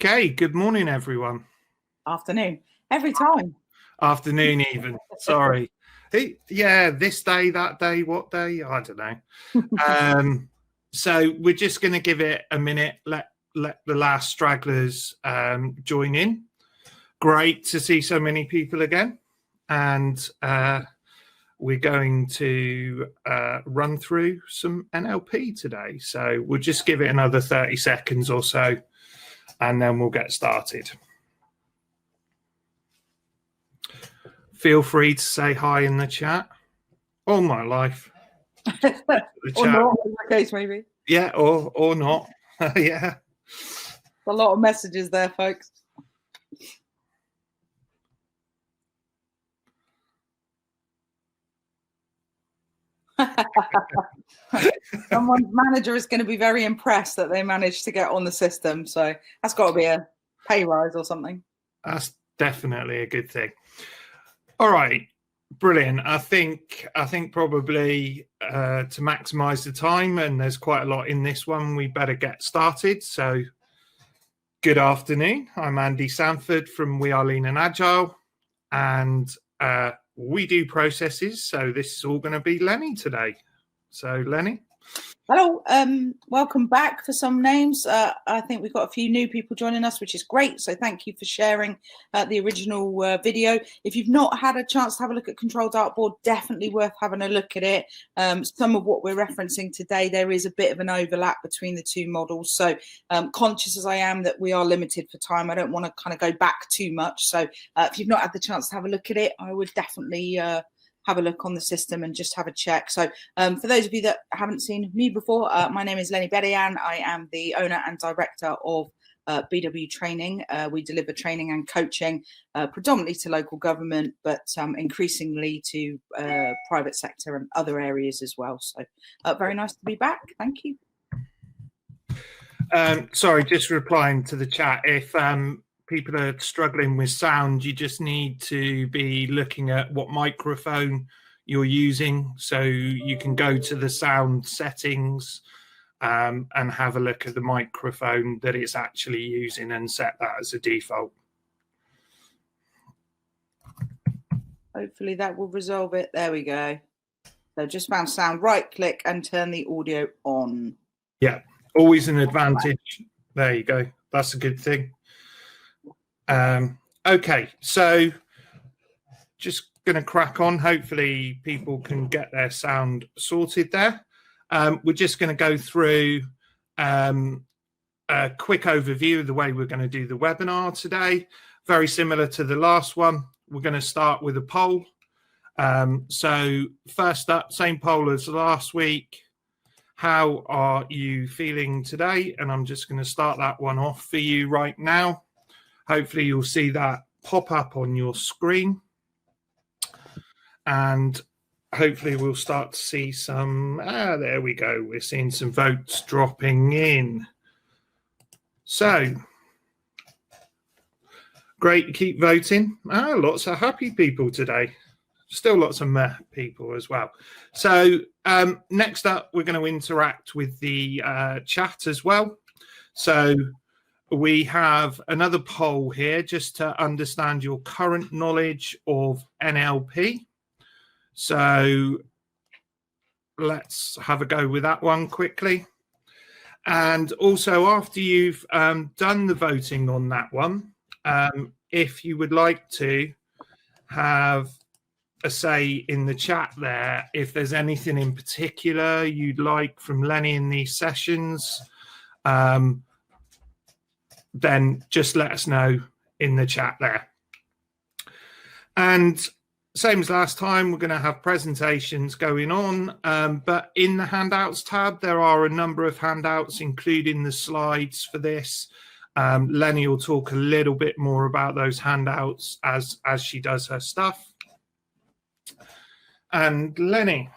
Okay, good morning, everyone. Afternoon. Every time. Afternoon, even. Sorry. Yeah, this day, that day, what day? I don't know. So we're just going to give it a minute, let the last stragglers join in. Great to see so many people again. And we're going to run through some NLP today. So we'll just give it another 30 seconds or so, and then we'll get started. Feel free to say hi in the chat. All my life. Or not, in that case, maybe. Yeah, or not. Yeah. A lot of messages there, folks. Someone's manager is going to be very impressed that they managed to get on the system. So that's got to be a pay rise or something. That's definitely a good thing. All right, brilliant. I think probably to maximize the time, and there's quite a lot in this one, we better get started. So good afternoon. I'm Andy Sanford from We Are Lean and Agile, and we do processes. So this is all going to be Lenny today. So Lenny. Hello, welcome back for some names. I think we've got a few new people joining us, which is great. So thank you for sharing the original video. If you've not had a chance to have a look at Control Dartboard, definitely worth having a look at it. Some of what we're referencing today, there is a bit of an overlap between the two models. So conscious as I am that we are limited for time, I don't want to kind of go back too much. So if you've not had the chance to have a look at it, I would definitely have a look on the system and just have a check. So for those of you that haven't seen me before, my name is Lenny Bedian. I am the owner and director of BW Training. We deliver training and coaching predominantly to local government, but increasingly to private sector and other areas as well. So very nice to be back. Thank you. Sorry, just replying to the chat. If people are struggling with sound, you just need to be looking at what microphone you're using. So you can go to the sound settings and have a look at the microphone that it's actually using and set that as a default. Hopefully that will resolve it. There we go. So just found sound, right click and turn the audio on. Yeah, always an advantage. There you go. That's a good thing. Okay, so just going to crack on. Hopefully people can get their sound sorted there. We're just going to go through a quick overview of the way we're going to do the webinar today. Very similar to the last one. We're going to start with a poll. So first up, same poll as last week. How are you feeling today? And I'm just going to start that one off for you right now. Hopefully you'll see that pop up on your screen, and hopefully we'll start to see some, there we go. We're seeing some votes dropping in. So great, keep voting. Lots of happy people today. Still lots of meh people as well. So next up, we're going to interact with the chat as well. So we have another poll here just to understand your current knowledge of NLP. So let's have a go with that one quickly. And also, after you've done the voting on that one, if you would like to have a say in the chat there, if there's anything in particular you'd like from Lenny in these sessions, then just let us know in the chat there. And same as last time, we're going to have presentations going on, but in the handouts tab, there are a number of handouts, including the slides for this. Lenny will talk a little bit more about those handouts as she does her stuff. And Lenny.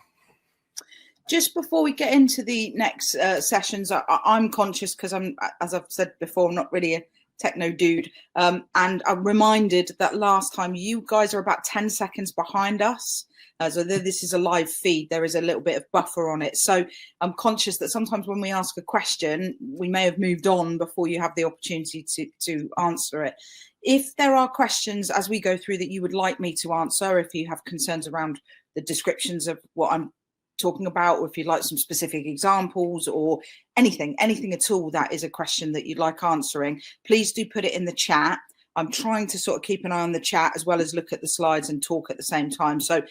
Just before we get into the next sessions, I'm conscious because I'm, as I've said before, I'm not really a techno dude. And I'm reminded that last time you guys are about 10 seconds behind us. So this is a live feed. There is a little bit of buffer on it. So I'm conscious that sometimes when we ask a question, we may have moved on before you have the opportunity to answer it. If there are questions as we go through that you would like me to answer, if you have concerns around the descriptions of what I'm talking about, or if you'd like some specific examples or anything at all that is a question that you'd like answering, please do put it in the chat. I'm trying to sort of keep an eye on the chat as well as look at the slides and talk at the same time. So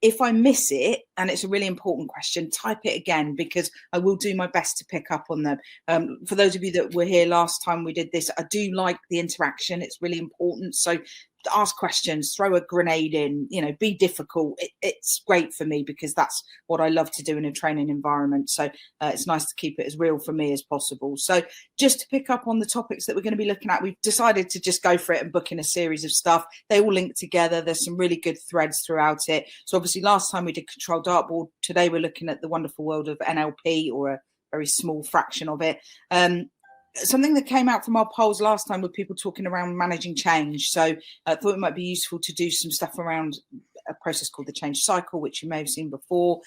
if I miss it and it's a really important question, type it again, because I will do my best to pick up on them. For those of you that were here last time we did this, I do like the interaction. It's really important. So ask questions, throw a grenade in, you know, be difficult. It's great for me because that's what I love to do in a training environment. So it's nice to keep it as real for me as possible. So just to pick up on the topics that we're going to be looking at, we've decided to just go for it and book in a series of stuff. They all link together. There's some really good threads throughout it. So obviously last time we did control dartboard. Today we're looking at the wonderful world of NLP, or a very small fraction of it. Something that came out from our polls last time with people talking around managing change. So I thought it might be useful to do some stuff around a process called the change cycle, which you may have seen before,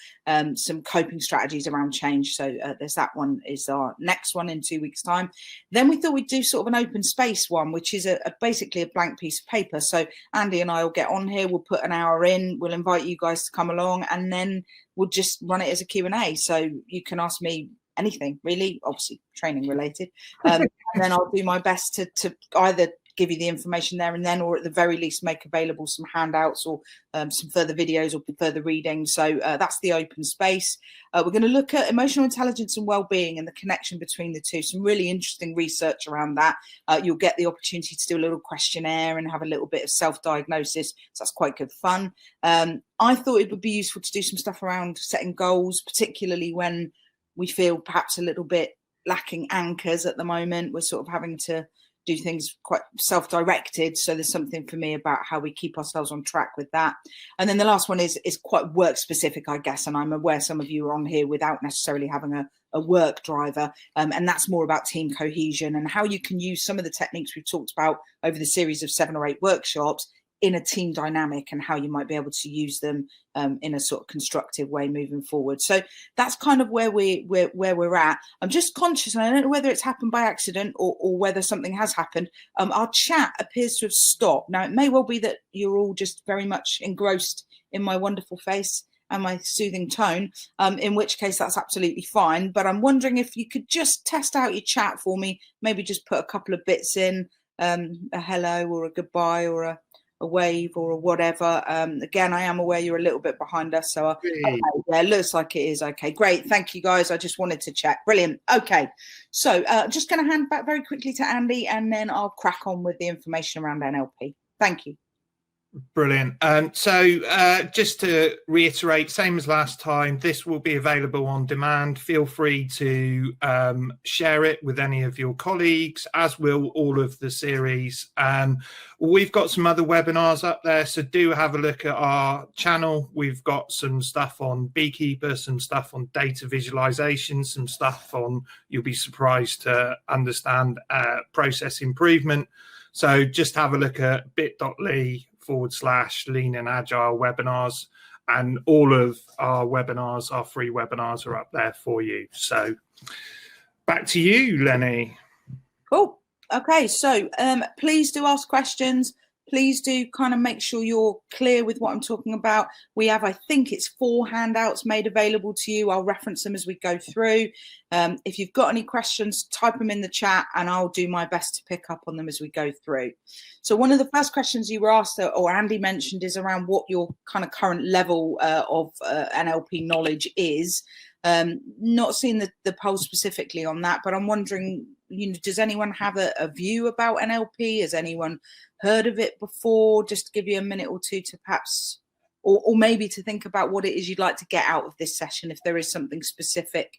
some coping strategies around change. So there's that one, is our next one in 2 weeks' time. Then we thought we'd do sort of an open space one, which is basically a blank piece of paper. So Andy and I will get on here, we'll put an hour in, we'll invite you guys to come along, and then we'll just run it as a Q&A. So you can ask me anything really, obviously training related, and then I'll do my best to either give you the information there and then, or at the very least make available some handouts or some further videos or further reading. So that's the open space. We're going to look at emotional intelligence and well-being and the connection between the two. Some really interesting research around that. You'll get the opportunity to do a little questionnaire and have a little bit of self-diagnosis. So that's quite good fun. I thought it would be useful to do some stuff around setting goals, particularly when we feel perhaps a little bit lacking anchors at the moment. We're sort of having to do things quite self-directed. So there's something for me about how we keep ourselves on track with that. And then the last one is quite work specific, I guess. And I'm aware some of you are on here without necessarily having a work driver. And that's more about team cohesion and how you can use some of the techniques we've talked about over the series of 7 or 8 workshops in a team dynamic, and how you might be able to use them in a sort of constructive way moving forward. So that's kind of where we're at. I'm just conscious, and I don't know whether it's happened by accident or whether something has happened. Our chat appears to have stopped. Now, it may well be that you're all just very much engrossed in my wonderful face and my soothing tone, in which case that's absolutely fine. But I'm wondering if you could just test out your chat for me, maybe just put a couple of bits in, a hello or a goodbye or a wave or a whatever. Again, I am aware you're a little bit behind us, so okay, yeah, it looks like it is. Okay, great, thank you guys. I just wanted to check. Brilliant. Okay, so just going to hand back very quickly to Andy, and then I'll crack on with the information around NLP. Thank you. Brilliant. So just to reiterate, same as last time, this will be available on demand. Feel free to share it with any of your colleagues, as will all of the series. We've got some other webinars up there, so do have a look at our channel. We've got some stuff on Beekeeper, some stuff on data visualization, some stuff on, you'll be surprised to understand, process improvement. So just have a look at bit.ly/lean and agile webinars, and all of our webinars, our free webinars, are up there for you. So back to you, Lenny. Cool. Okay, so please do ask questions. Please do kind of make sure you're clear with what I'm talking about. We have, I think it's 4 handouts made available to you. I'll reference them as we go through. If you've got any questions, type them in the chat and I'll do my best to pick up on them as we go through. So one of the first questions you were asked, or Andy mentioned, is around what your kind of current level of NLP knowledge is. Not seeing the poll specifically on that, but I'm wondering, does anyone have a view about NLP? Has anyone heard of it before? Just to give you a minute or two to perhaps, or maybe to think about what it is you'd like to get out of this session, if there is something specific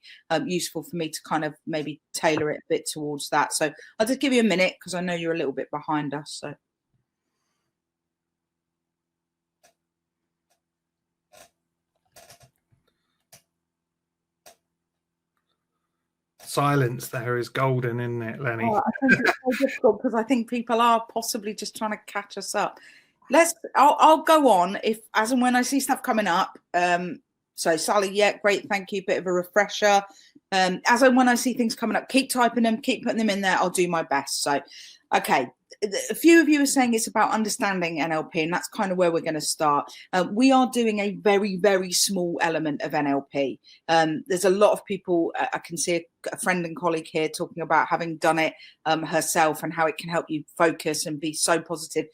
useful for me to kind of maybe tailor it a bit towards that. So I'll just give you a minute because I know you're a little bit behind us. So. Silence there is golden, isn't it, Lenny? Oh, I think it's so difficult because I think people are possibly just trying to catch us up. I'll go on if as and when I see stuff coming up. So Sally, yeah, great, thank you. Bit of a refresher. As and when I see things coming up, keep typing them, keep putting them in there. I'll do my best. So, okay. A few of you are saying it's about understanding NLP, and that's kind of where we're going to start. We are doing a very, very small element of NLP. There's a lot of people, I can see a friend and colleague here talking about having done it herself and how it can help you focus and be so positive.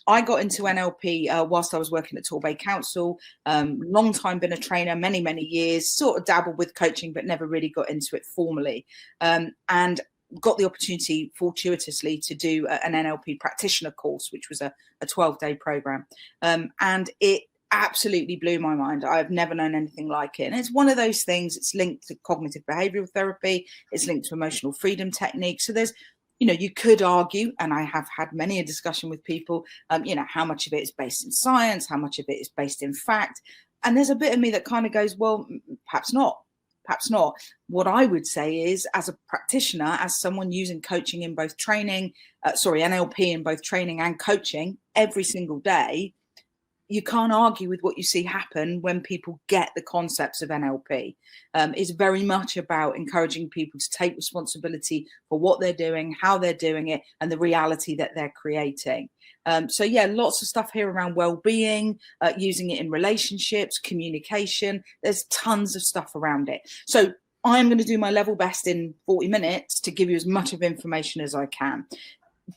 I got into NLP whilst I was working at Torbay Council, long time been a trainer, many, many years, sort of dabbled with coaching, but never really got into it formally. And got the opportunity fortuitously to do an NLP practitioner course, which was a 12-day program. And it absolutely blew my mind. I've never known anything like it. And it's one of those things, it's linked to cognitive behavioral therapy, it's linked to emotional freedom techniques. So there's, you know, you could argue, and I have had many a discussion with people, you know, how much of it is based in science, how much of it is based in fact. And there's a bit of me that kind of goes, well, perhaps not. Perhaps not. What I would say is, as a practitioner, as someone using coaching in both training, NLP in both training and coaching every single day, you can't argue with what you see happen when people get the concepts of NLP. It's very much about encouraging people to take responsibility for what they're doing, how they're doing it, and the reality that they're creating. So yeah, lots of stuff here around well-being, using it in relationships, communication. There's tons of stuff around it. So I'm going to do my level best in 40 minutes to give you as much of information as I can.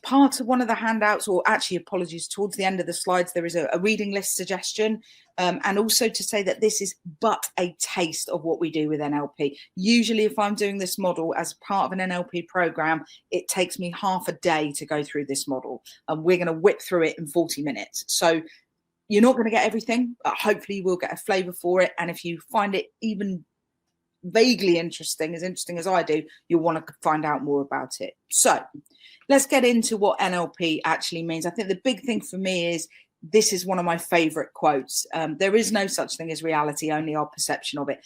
Part of one of the handouts, or actually apologies, towards the end of the slides, there is a reading list suggestion. And also to say that this is but a taste of what we do with NLP. Usually if I'm doing this model as part of an NLP program, it takes me half a day to go through this model. And we're going to whip through it in 40 minutes. So you're not going to get everything, but hopefully you will get a flavour for it. And if you find it even vaguely interesting as I do, you'll want to find out more about it. So let's get into what NLP actually means. I think the big thing for me is, this is one of my favorite quotes. There is no such thing as reality, only our perception of it.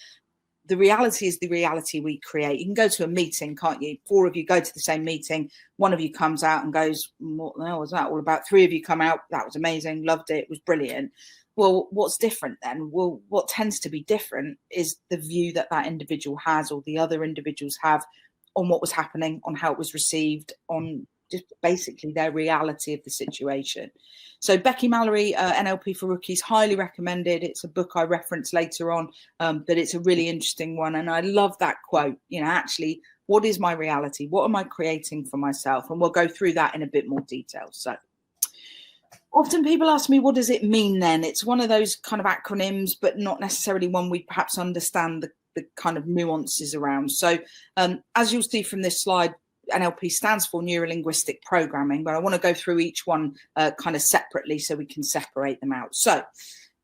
The reality is the reality we create. You can go to a meeting, can't you? 4 of you go to the same meeting. 1 of you comes out and goes, what the hell was that all about? 3 of you come out, that was amazing, loved it, it was brilliant. Well, what's different then? Well, what tends to be different is the view that that individual has, or the other individuals have, on what was happening, on how it was received, on just basically their reality of the situation. So Becky Mallory, NLP for Rookies, highly recommended. It's a book I reference later on, but it's a really interesting one. And I love that quote, you know, actually, what is my reality? What am I creating for myself? And we'll go through that in a bit more detail. So often people ask me, what does it mean then? It's one of those kind of acronyms, but not necessarily one we perhaps understand the kind of nuances around. So as you'll see from this slide, NLP stands for Neuro Linguistic Programming, but I want to go through each one kind of separately so we can separate them out. So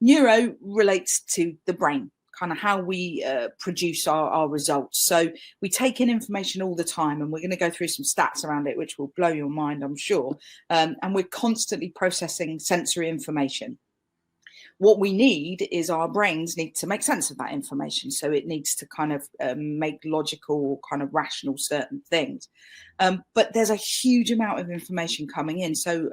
neuro relates to the brain, kind of how we produce our results. So we take in information all the time, and we're going to go through some stats around it, which will blow your mind, I'm sure. And we're constantly processing sensory information. What we need is our brains need to make sense of that information. So it needs to kind of make logical, kind of rational certain things. But there's a huge amount of information coming in. So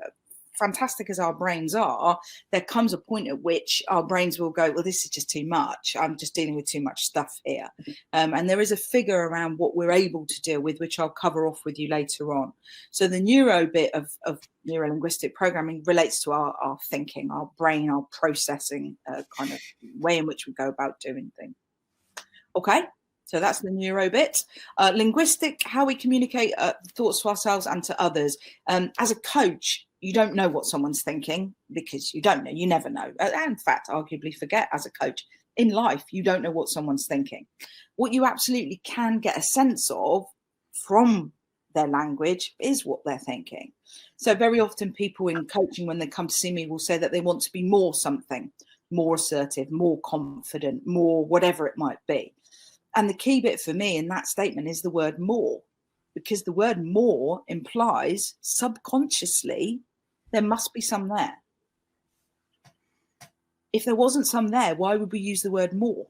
fantastic as our brains are, there comes a point at which our brains will go, well, this is just too much. I'm just dealing with too much stuff here. And there is a figure around what we're able to deal with, which I'll cover off with you later on. So the neuro bit of Neuro Linguistic Programming relates to our thinking, our brain, our processing kind of way in which we go about doing things. Okay. So that's the neuro bit. Linguistic, how we communicate thoughts to ourselves and to others. As a coach, you don't know what someone's thinking because you don't know. You never know. And in fact, arguably forget as a coach. In life, you don't know what someone's thinking. What you absolutely can get a sense of from their language is what they're thinking. So very often people in coaching, when they come to see me, will say that they want to be more something, more assertive, more confident, more whatever it might be. And the key bit for me in that statement is the word more, because the word more implies subconsciously there must be some there. If there wasn't some there, why would we use the word more?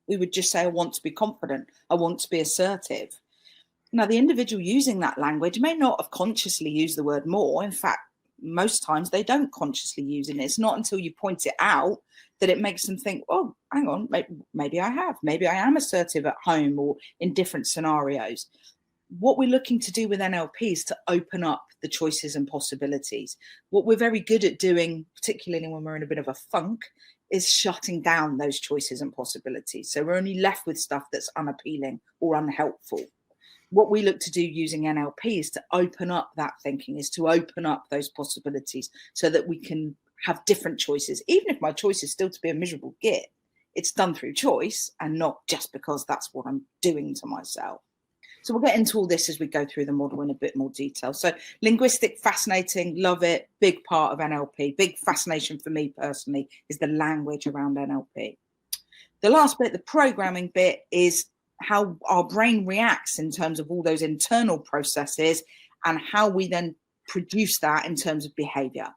We would just say, I want to be confident. I want to be assertive. Now, the individual using that language may not have consciously used the word more. In fact, most times they don't consciously use it. And it's not until you point it out that it makes them think, oh, hang on, maybe I have. Maybe I am assertive at home or in different scenarios. What we're looking to do with NLP is to open up the choices and possibilities. What we're very good at doing, particularly when we're in a bit of a funk, is shutting down those choices and possibilities. So we're only left with stuff that's unappealing or unhelpful. What we look to do using NLP is to open up that thinking, is to open up those possibilities so that we can have different choices. Even if my choice is still to be a miserable git, it's done through choice and not just because that's what I'm doing to myself. So we'll get into all this as we go through the model in a bit more detail. So linguistic, fascinating, love it, big part of NLP. Big fascination for me personally is the language around NLP. The last bit, the programming bit, is how our brain reacts in terms of all those internal processes and how we then produce that in terms of behavior.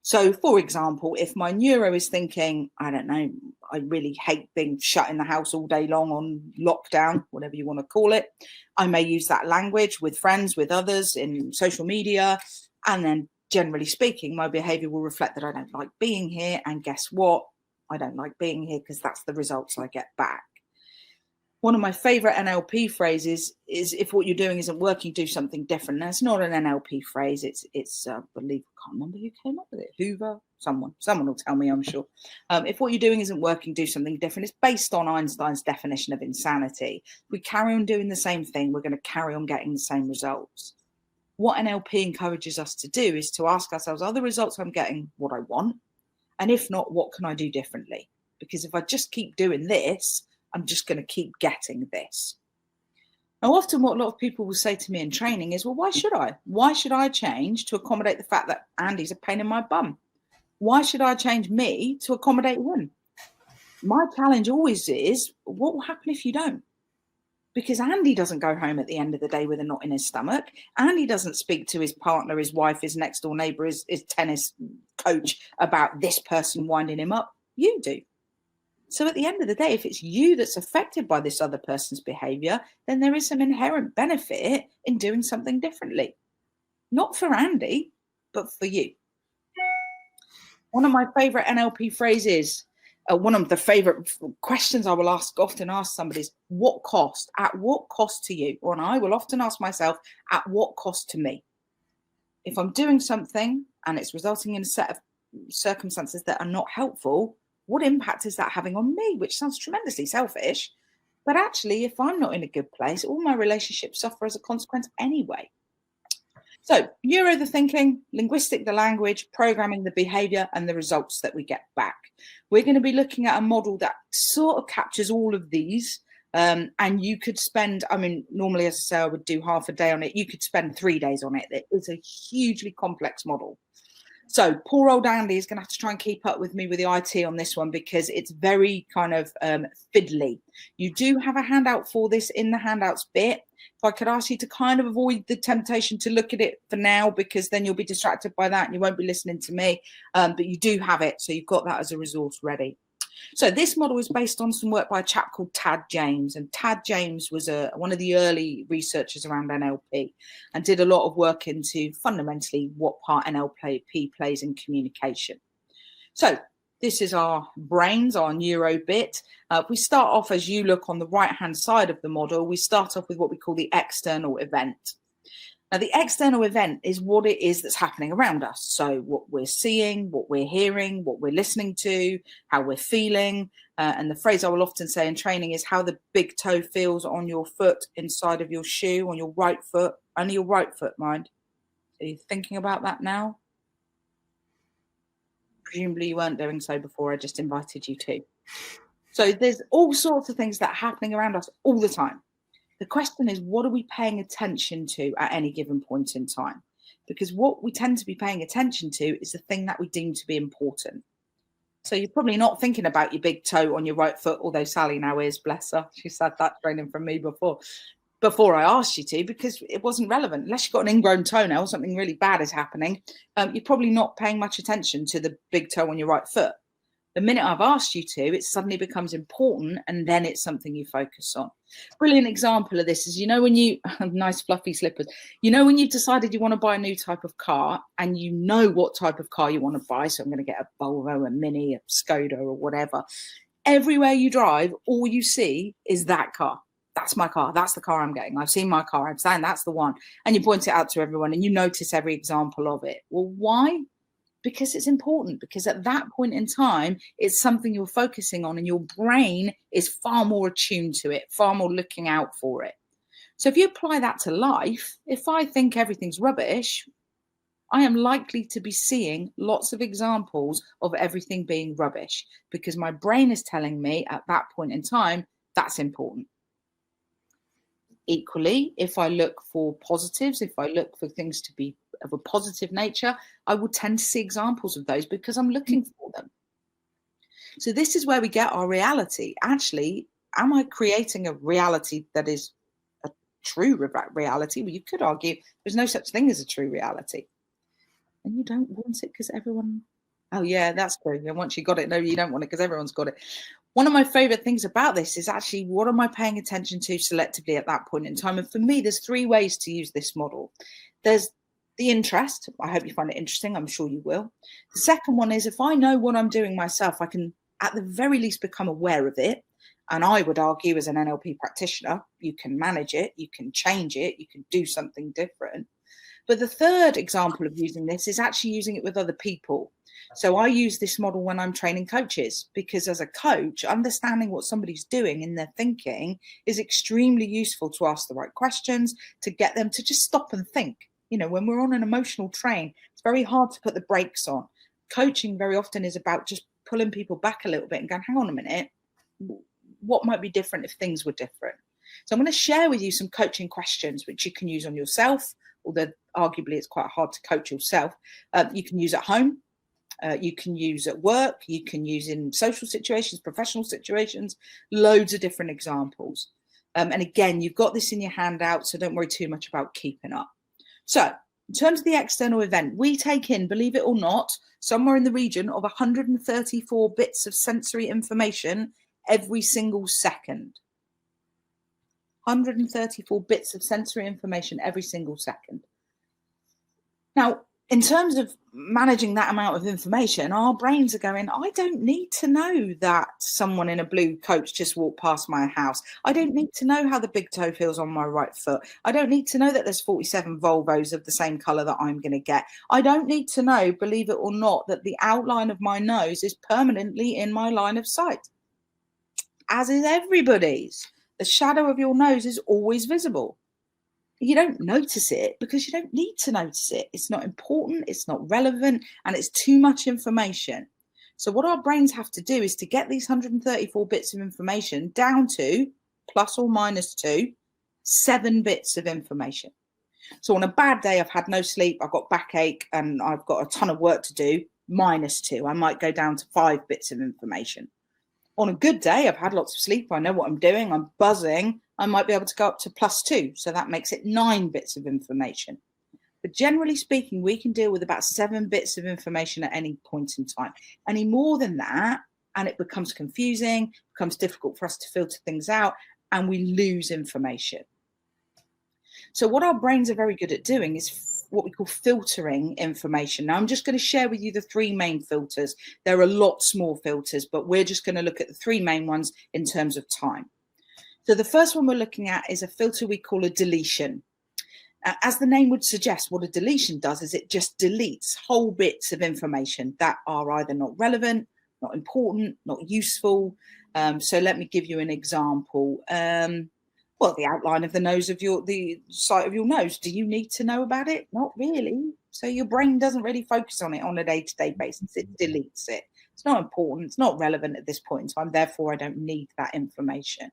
So, for example, if my neuro is thinking, I don't know, I really hate being shut in the house all day long on lockdown, whatever you want to call it, I may use that language with friends, with others, in social media. And then generally speaking, my behavior will reflect that I don't like being here. And guess what? I don't like being here because that's the results I get back. One of my favorite NLP phrases is, if what you're doing isn't working, do something different. Now, it's not an NLP phrase. It's I believe, I can't remember who came up with it. Hoover, someone will tell me, I'm sure. If what you're doing isn't working, do something different. It's based on Einstein's definition of insanity. If we carry on doing the same thing, we're going to carry on getting the same results. What NLP encourages us to do is to ask ourselves, are the results I'm getting what I want? And if not, what can I do differently? Because if I just keep doing this, I'm just going to keep getting this. Now, often what a lot of people will say to me in training is, well, why should I? Why should I change to accommodate the fact that Andy's a pain in my bum? Why should I change me to accommodate him? My challenge always is, what will happen if you don't? Because Andy doesn't go home at the end of the day with a knot in his stomach. Andy doesn't speak to his partner, his wife, his next door neighbour, his tennis coach about this person winding him up. You do. So at the end of the day, if it's you that's affected by this other person's behaviour, then there is some inherent benefit in doing something differently. Not for Andy, but for you. One of my favourite NLP phrases, one of the favourite questions I will often ask somebody is, what cost? At what cost to you? Or I will often ask myself, at what cost to me? If I'm doing something and it's resulting in a set of circumstances that are not helpful, what impact is that having on me? Which sounds tremendously selfish. But actually, if I'm not in a good place, all my relationships suffer as a consequence anyway. So, neuro the thinking, linguistic the language, programming the behaviour, and the results that we get back. We're going to be looking at a model that sort of captures all of these. And you could spend, normally, as I say, I would do half a day on it. You could spend 3 days on it. It's a hugely complex model. So poor old Andy is going to have to try and keep up with me with the IT on this one because it's very kind of fiddly. You do have a handout for this in the handouts bit. If I could ask you to kind of avoid the temptation to look at it for now, because then you'll be distracted by that and you won't be listening to me. But you do have it. So you've got that as a resource ready. So this model is based on some work by a chap called Tad James. And Tad James was one of the early researchers around NLP and did a lot of work into fundamentally what part NLP plays in communication. So this is our brains, our neuro bit. We start off, as you look on the right-hand side of the model, we start off with what we call the external event. Now, the external event is what it is that's happening around us. So what we're seeing, what we're hearing, what we're listening to, how we're feeling. And the phrase I will often say in training is how the big toe feels on your foot inside of your shoe, on your right foot, only your right foot, mind. Are you thinking about that now? Presumably you weren't doing so before I just invited you to. So there's all sorts of things that are happening around us all the time. The question is, what are we paying attention to at any given point in time? Because what we tend to be paying attention to is the thing that we deem to be important. So you're probably not thinking about your big toe on your right foot, although Sally now is, bless her. She said that training from me before I asked you to, because it wasn't relevant. Unless you've got an ingrown toenail, something really bad is happening, you're probably not paying much attention to the big toe on your right foot. The minute I've asked you to, it suddenly becomes important, and then it's something you focus on. Brilliant example of this is, when you, nice fluffy slippers, when you've decided you want to buy a new type of car and you know what type of car you want to buy. So I'm going to get a Volvo, a Mini, a Skoda or whatever. Everywhere you drive, all you see is that car. That's my car. That's the car I'm getting. I've seen my car. I'm saying that's the one. And you point it out to everyone and you notice every example of it. Well, why? Because it's important, because at that point in time, it's something you're focusing on and your brain is far more attuned to it, far more looking out for it. So if you apply that to life, if I think everything's rubbish, I am likely to be seeing lots of examples of everything being rubbish because my brain is telling me at that point in time, that's important. Equally, if I look for positives, if I look for things to be of a positive nature, I will tend to see examples of those because I'm looking for them. So this is where we get our reality. Actually, am I creating a reality that is a true reality? Well, you could argue there's no such thing as a true reality. And you don't want it because everyone, oh yeah, that's true. And once you got it, no, you don't want it because everyone's got it. One of my favorite things about this is actually, what am I paying attention to selectively at that point in time? And for me, there's 3 ways to use this model. There's the interest. I hope you find it interesting. I'm sure you will. The second one is, if I know what I'm doing myself, I can at the very least become aware of it. And I would argue as an NLP practitioner, you can manage it, you can change it, you can do something different. But the third example of using this is actually using it with other people. So I use this model when I'm training coaches, because as a coach, understanding what somebody's doing in their thinking is extremely useful to ask the right questions, to get them to just stop and think. When we're on an emotional train, it's very hard to put the brakes on. Coaching very often is about just pulling people back a little bit and going, hang on a minute, what might be different if things were different? So I'm going to share with you some coaching questions which you can use on yourself, although arguably it's quite hard to coach yourself. You can use at home. You can use at work, you can use in social situations, professional situations, loads of different examples. And again, you've got this in your handout, so don't worry too much about keeping up. So in terms of the external event, we take in, believe it or not, somewhere in the region of 134 bits of sensory information every single second. 134 bits of sensory information every single second. Now, in terms of managing that amount of information, our brains are going, I don't need to know that someone in a blue coat just walked past my house. I don't need to know how the big toe feels on my right foot. I don't need to know that there's 47 Volvos of the same colour that I'm going to get. I don't need to know, believe it or not, that the outline of my nose is permanently in my line of sight, as is everybody's. The shadow of your nose is always visible. You don't notice it because you don't need to notice it. It's not important, it's not relevant, and it's too much information. So what our brains have to do is to get these 134 bits of information down to plus or minus 2, 7 bits of information. So on a bad day, I've had no sleep, I've got backache, and I've got a ton of work to do, minus 2. I might go down to 5 bits of information. On a good day, I've had lots of sleep, I know what I'm doing, I'm buzzing, I might be able to go up to plus 2. So that makes it 9 bits of information. But generally speaking, we can deal with about 7 bits of information at any point in time. Any more than that, and it becomes confusing, becomes difficult for us to filter things out, and we lose information. So what our brains are very good at doing is what we call filtering information. Now, I'm just going to share with you the 3 main filters. There are lots more filters, but we're just going to look at the 3 main ones in terms of time. So the first one we're looking at is a filter we call a deletion. As the name would suggest, what a deletion does is it just deletes whole bits of information that are either not relevant, not important, not useful. So let me give you an example. Well, the outline of the nose of the site of your nose. Do you need to know about it? Not really. So your brain doesn't really focus on it on a day-to-day basis. It deletes it. It's not important. It's not relevant at this point in time. Therefore, I don't need that information.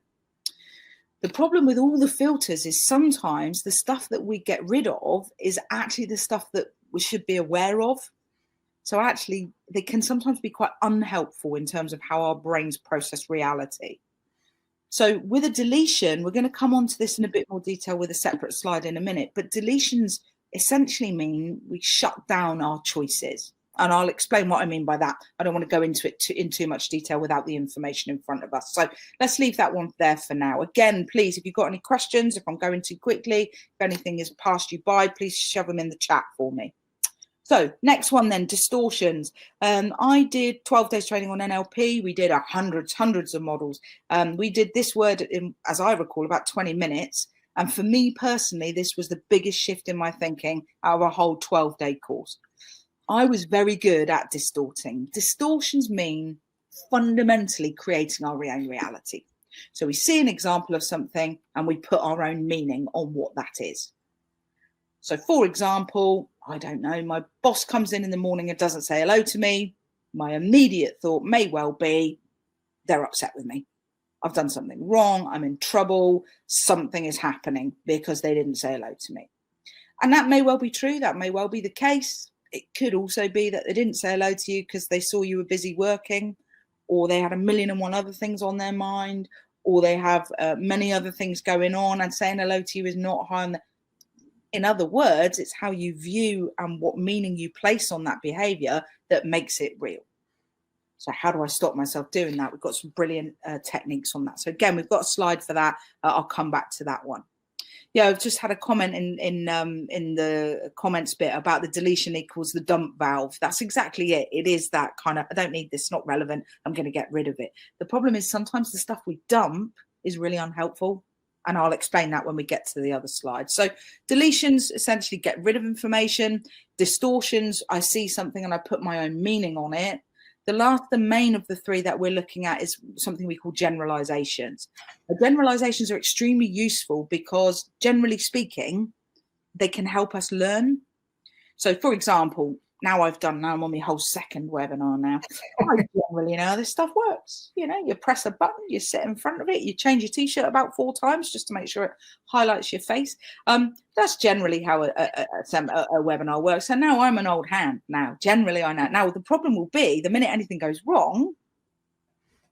The problem with all the filters is sometimes the stuff that we get rid of is actually the stuff that we should be aware of. So actually, they can sometimes be quite unhelpful in terms of how our brains process reality. So with a deletion, we're going to come on to this in a bit more detail with a separate slide in a minute, but deletions essentially mean we shut down our choices. And I'll explain what I mean by that. I don't want to go into it in too much detail without the information in front of us. So let's leave that one there for now. Again, please, if you've got any questions, if I'm going too quickly, if anything has passed you by, please shove them in the chat for me. So next one then, distortions. I did 12 days training on NLP. We did hundreds of models. We did this word, in, as I recall, about 20 minutes. And for me personally, this was the biggest shift in my thinking out of a whole 12-day course. I was very good at distorting. Distortions mean fundamentally creating our own reality. So we see an example of something and we put our own meaning on what that is. So for example, I don't know, my boss comes in the morning and doesn't say hello to me. My immediate thought may well be, they're upset with me. I've done something wrong. I'm in trouble. Something is happening because they didn't say hello to me. And that may well be true. That may well be the case. It could also be that they didn't say hello to you because they saw you were busy working, or they had 1,000,001 other things on their mind, or they have many other things going on, and saying hello to you is not high on the... In other words, it's how you view and what meaning you place on that behavior that makes it real. So how do I stop myself doing that? We've got some brilliant techniques on that. So again, we've got a slide for that. I'll come back to that one. Yeah, I've just had a comment in the comments bit about the deletion equals the dump valve. That's exactly it. It is that kind of, I don't need this, not relevant, I'm going to get rid of it. The problem is sometimes the stuff we dump is really unhelpful. And I'll explain that when we get to the other slide. So deletions essentially get rid of information. Distortions, I see something and I put my own meaning on it. The main of the three that we're looking at is something we call generalizations. Generalizations are extremely useful because, generally speaking, they can help us learn. So, for example, I'm on my whole second webinar now. I generally know how this stuff works. You know, you press a button, you sit in front of it, you change your t-shirt about 4 times just to make sure it highlights your face. That's generally how a webinar works. And now I'm an old hand now. Generally, I know. Now, the problem will be the minute anything goes wrong,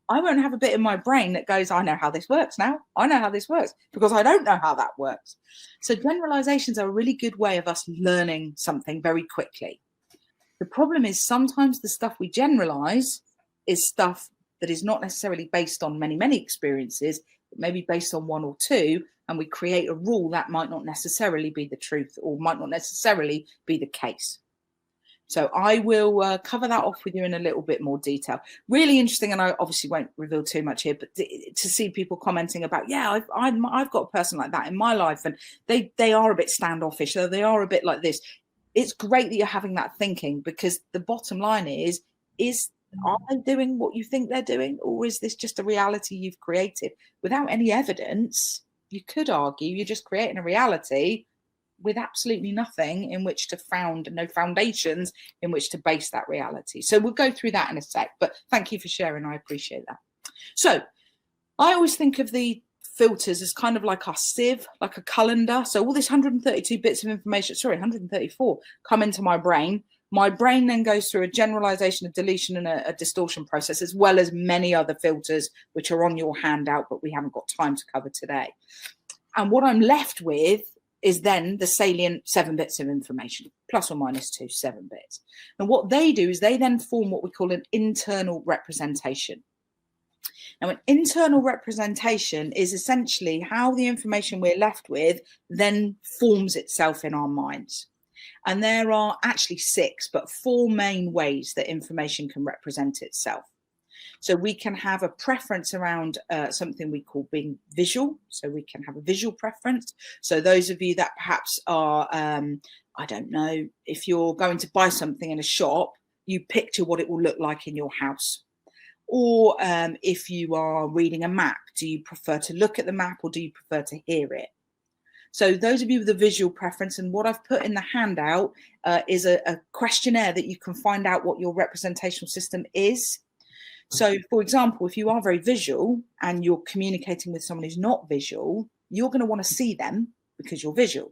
I won't have a bit in my brain that goes, I know how this works now. I know how this works, because I don't know how that works. So generalizations are a really good way of us learning something very quickly. The problem is sometimes the stuff we generalize is stuff that is not necessarily based on many experiences, but maybe based on 1 or 2, and we create a rule that might not necessarily be the truth or might not necessarily be the case. So I will cover that off with you in a little bit more detail. Really interesting, and I obviously won't reveal too much here, but to see people commenting about, yeah, I've got a person like that in my life, and they are a bit standoffish, so they are a bit like this. It's great that you're having that thinking, because the bottom line is are they doing what you think they're doing, or is this just a reality you've created without any evidence? You could argue you're just creating a reality with absolutely nothing in which to no foundations in which to base that reality. So we'll go through that in a sec, but thank you for sharing. I appreciate that. So I always think of the filters as kind of like our sieve, like a colander. So all this 132 bits of information, 134, come into my brain. My brain then goes through a generalization, a deletion, and a distortion process, as well as many other filters which are on your handout, but we haven't got time to cover today. And what I'm left with is then the salient 7 bits of information, plus or minus 2, 7 bits. And what they do is they then form what we call an internal representation. Now, an internal representation is essentially how the information we're left with then forms itself in our minds. And there are actually 6, but 4 main ways that information can represent itself. So we can have a preference around something we call being visual. So we can have a visual preference. So those of you that perhaps are, I don't know, if you're going to buy something in a shop, you picture what it will look like in your house. Or if you are reading a map, do you prefer to look at the map or do you prefer to hear it? So those of you with a visual preference, and what I've put in the handout is a questionnaire that you can find out what your representational system is. So, for example, if you are very visual and you're communicating with someone who's not visual, you're going to want to see them because you're visual.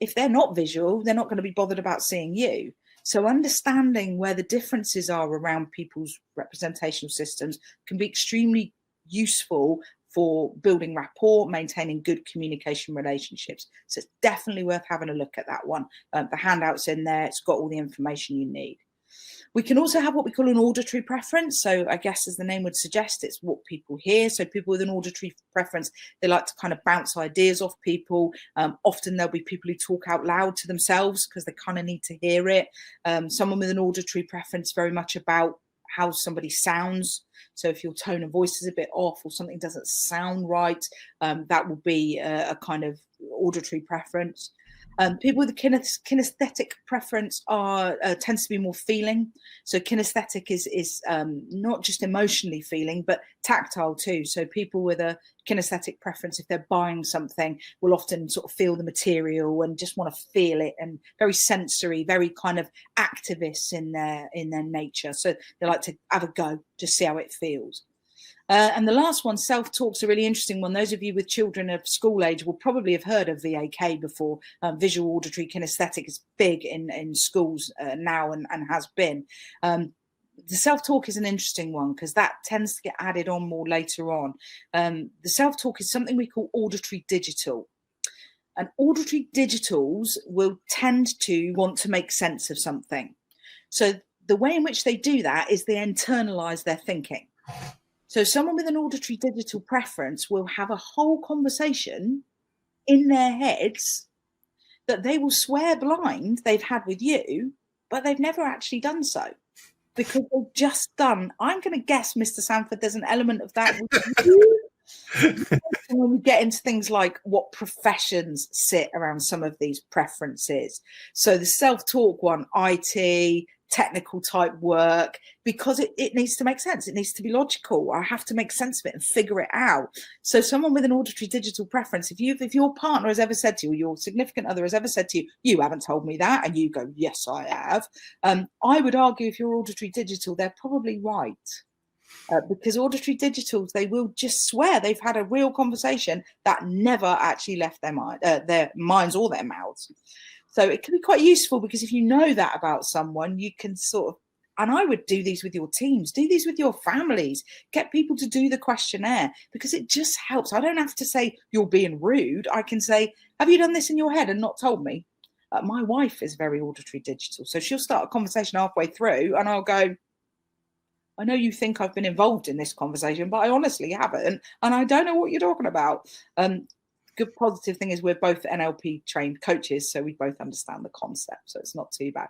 If they're not visual, they're not going to be bothered about seeing you. So understanding where the differences are around people's representational systems can be extremely useful for building rapport, maintaining good communication relationships. So it's definitely worth having a look at that one. The handout's in there. It's got all the information you need. We can also have what we call an auditory preference. So I guess, as the name would suggest, it's what people hear. So people with an auditory preference, they like to kind of bounce ideas off people. Often there'll be people who talk out loud to themselves because they kind of need to hear it. Someone with an auditory preference, very much about how somebody sounds. So if your tone of voice is a bit off or something doesn't sound right, that will be a kind of auditory preference. People with a kinesthetic preference tends to be more feeling. So kinesthetic is not just emotionally feeling, but tactile too. So people with a kinesthetic preference, if they're buying something, will often sort of feel the material and just want to feel it, and very sensory, very kind of activists in their nature. So they like to have a go, just see how it feels. And the last one, self-talk's a really interesting one. Those of you with children of school age will probably have heard of VAK before. Visual auditory kinesthetic is big in schools now and has been. The self-talk is an interesting one because that tends to get added on more later on. The self-talk is something we call auditory digital. And auditory digitals will tend to want to make sense of something. So the way in which they do that is they internalize their thinking. So someone with an auditory digital preference will have a whole conversation in their heads that they will swear blind they've had with you, but they've never actually done so because they've just done. I'm going to guess, Mr. Sanford, there's an element of that with you. When we get into things like what professions sit around some of these preferences. So the self-talk one, IT, technical type work, because it needs to make sense. It needs to be logical. I have to make sense of it and figure it out. So someone with an auditory digital preference, if your partner has ever said to you, or your significant other has ever said to you, you haven't told me that, and you go, yes, I have. I would argue if you're auditory digital, they're probably right. Because auditory digitals, they will just swear they've had a real conversation that never actually left their minds or their mouths. So it can be quite useful because if you know that about someone, you can sort of, and I would do these with your teams, do these with your families, get people to do the questionnaire because it just helps. I don't have to say you're being rude. I can say, have you done this in your head and not told me? My wife is very auditory digital. So she'll start a conversation halfway through and I'll go, I know you think I've been involved in this conversation, but I honestly haven't. And I don't know what you're talking about. Good positive thing is we're both NLP trained coaches, so we both understand the concept, so it's not too bad.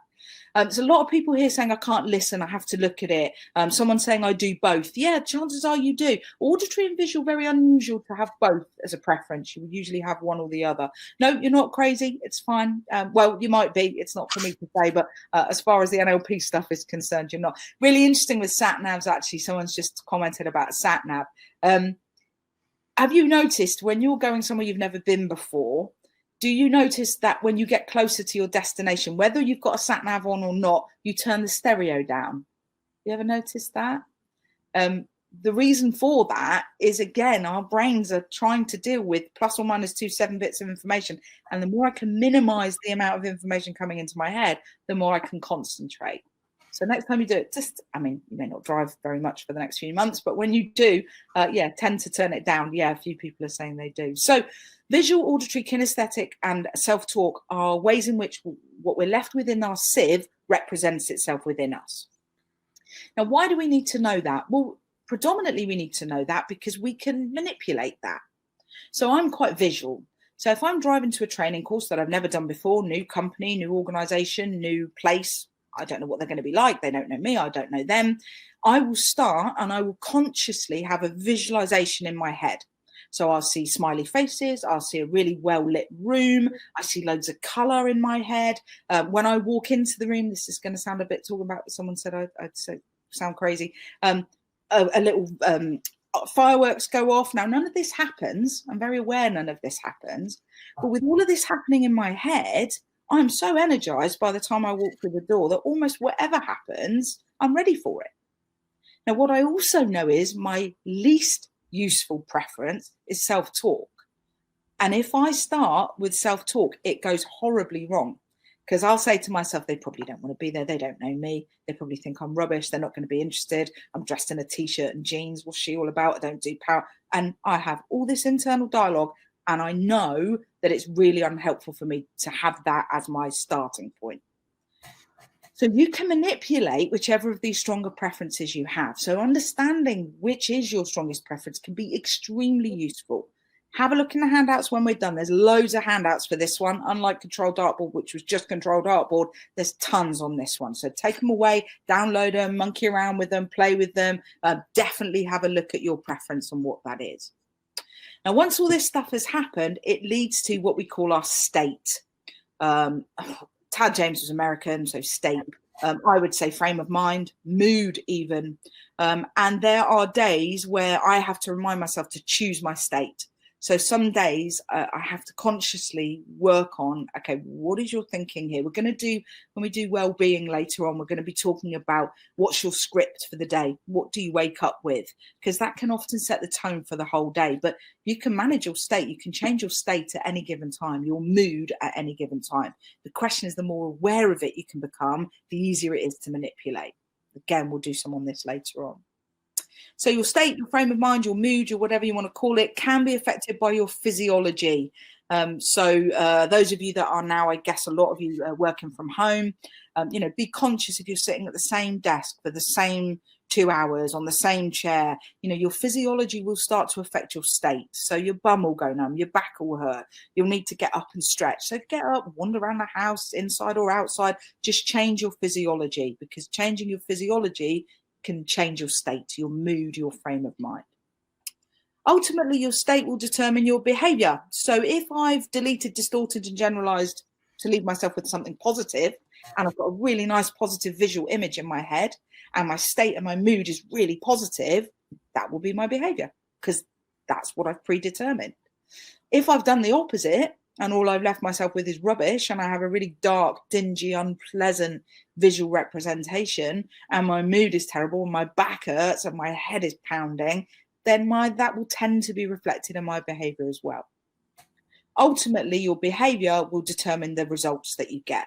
There's a lot of people here saying I can't listen, I have to look at it. Someone saying I do both. Yeah, chances are you do. Auditory and visual, very unusual to have both as a preference. You would usually have one or the other. No, you're not crazy. It's fine. Well, you might be. It's not for me to say, but as far as the NLP stuff is concerned, you're not. Really interesting with sat navs, actually. Someone's just commented about sat nav. Have you noticed when you're going somewhere you've never been before, do you notice that when you get closer to your destination, whether you've got a sat nav on or not, you turn the stereo down? You ever noticed that? The reason for that is, again, our brains are trying to deal with plus or minus 7 bits of information. And the more I can minimize the amount of information coming into my head, the more I can concentrate. So next time you do it, you may not drive very much for the next few months, but when you do, tend to turn it down. Yeah, a few people are saying they do. So visual, auditory, kinesthetic, and self-talk are ways in which what we're left with in our sieve represents itself within us. Now, why do we need to know that? Well, predominantly we need to know that because we can manipulate that. So I'm quite visual. So if I'm driving to a training course that I've never done before, new company, new organization, new place, I don't know what they're going to be like. They don't know me. I don't know them. I will start and I will consciously have a visualization in my head. So I'll see smiley faces. I'll see a really well-lit room. I see loads of color in my head. When I walk into the room, this is going to sound a bit talking about what someone said I'd say, sound crazy. A little fireworks go off. Now, none of this happens. I'm very aware none of this happens. But with all of this happening in my head, I'm so energized by the time I walk through the door that almost whatever happens, I'm ready for it. Now, what I also know is my least useful preference is self-talk. And if I start with self-talk, it goes horribly wrong because I'll say to myself, they probably don't want to be there. They don't know me. They probably think I'm rubbish. They're not going to be interested. I'm dressed in a t-shirt and jeans. What's she all about? I don't do power. And I have all this internal dialogue. And I know that it's really unhelpful for me to have that as my starting point. So you can manipulate whichever of these stronger preferences you have. So understanding which is your strongest preference can be extremely useful. Have a look in the handouts when we're done. There's loads of handouts for this one. Unlike Control Dartboard, which was just Control Dartboard, there's tons on this one. So take them away, download them, monkey around with them, play with them. Definitely have a look at your preference and what that is. Now, once all this stuff has happened, it leads to what we call our state. Tad James was American, so state. I would say frame of mind, mood even. And there are days where I have to remind myself to choose my state. So some days I have to consciously work on, okay, what is your thinking here? We're going to do, when we do well-being later on, we're going to be talking about what's your script for the day? What do you wake up with? Because that can often set the tone for the whole day. But you can manage your state. You can change your state at any given time, your mood at any given time. The question is, the more aware of it you can become, the easier it is to manipulate. Again, we'll do some on this later on. So your state, your frame of mind, your mood, your whatever you want to call it, can be affected by your physiology. So those of you that are now, I guess a lot of you are working from home, be conscious if you're sitting at the same desk for the same 2 hours on the same chair, your physiology will start to affect your state. So your bum will go numb, your back will hurt, you'll need to get up and stretch. So get up, wander around the house, inside or outside, just change your physiology, because changing your physiology can change your state, your mood, your frame of mind. Ultimately, your state will determine your behavior. So if I've deleted, distorted, and generalized to leave myself with something positive, and I've got a really nice positive visual image in my head, and my state and my mood is really positive, that will be my behavior, because that's what I've predetermined. If I've done the opposite, and all I've left myself with is rubbish, and I have a really dark, dingy, unpleasant visual representation, and my mood is terrible, and my back hurts, and my head is pounding, then that will tend to be reflected in my behavior as well. Ultimately, your behavior will determine the results that you get.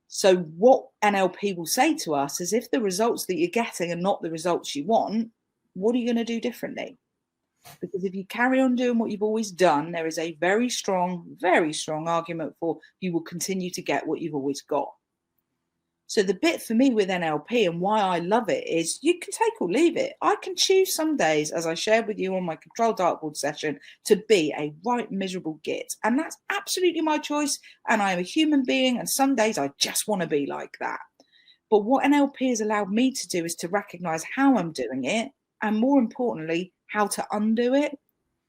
So what NLP will say to us is, if the results that you're getting are not the results you want, what are you going to do differently? Because if you carry on doing what you've always done, there is a very strong argument for you will continue to get what you've always got. So the bit for me with NLP and why I love it is you can take or leave it. I can choose some days, as I shared with you on my Control Dartboard session, to be a right miserable git. And that's absolutely my choice. And I am a human being. And some days I just want to be like that. But what NLP has allowed me to do is to recognize how I'm doing it. And more importantly, how to undo it.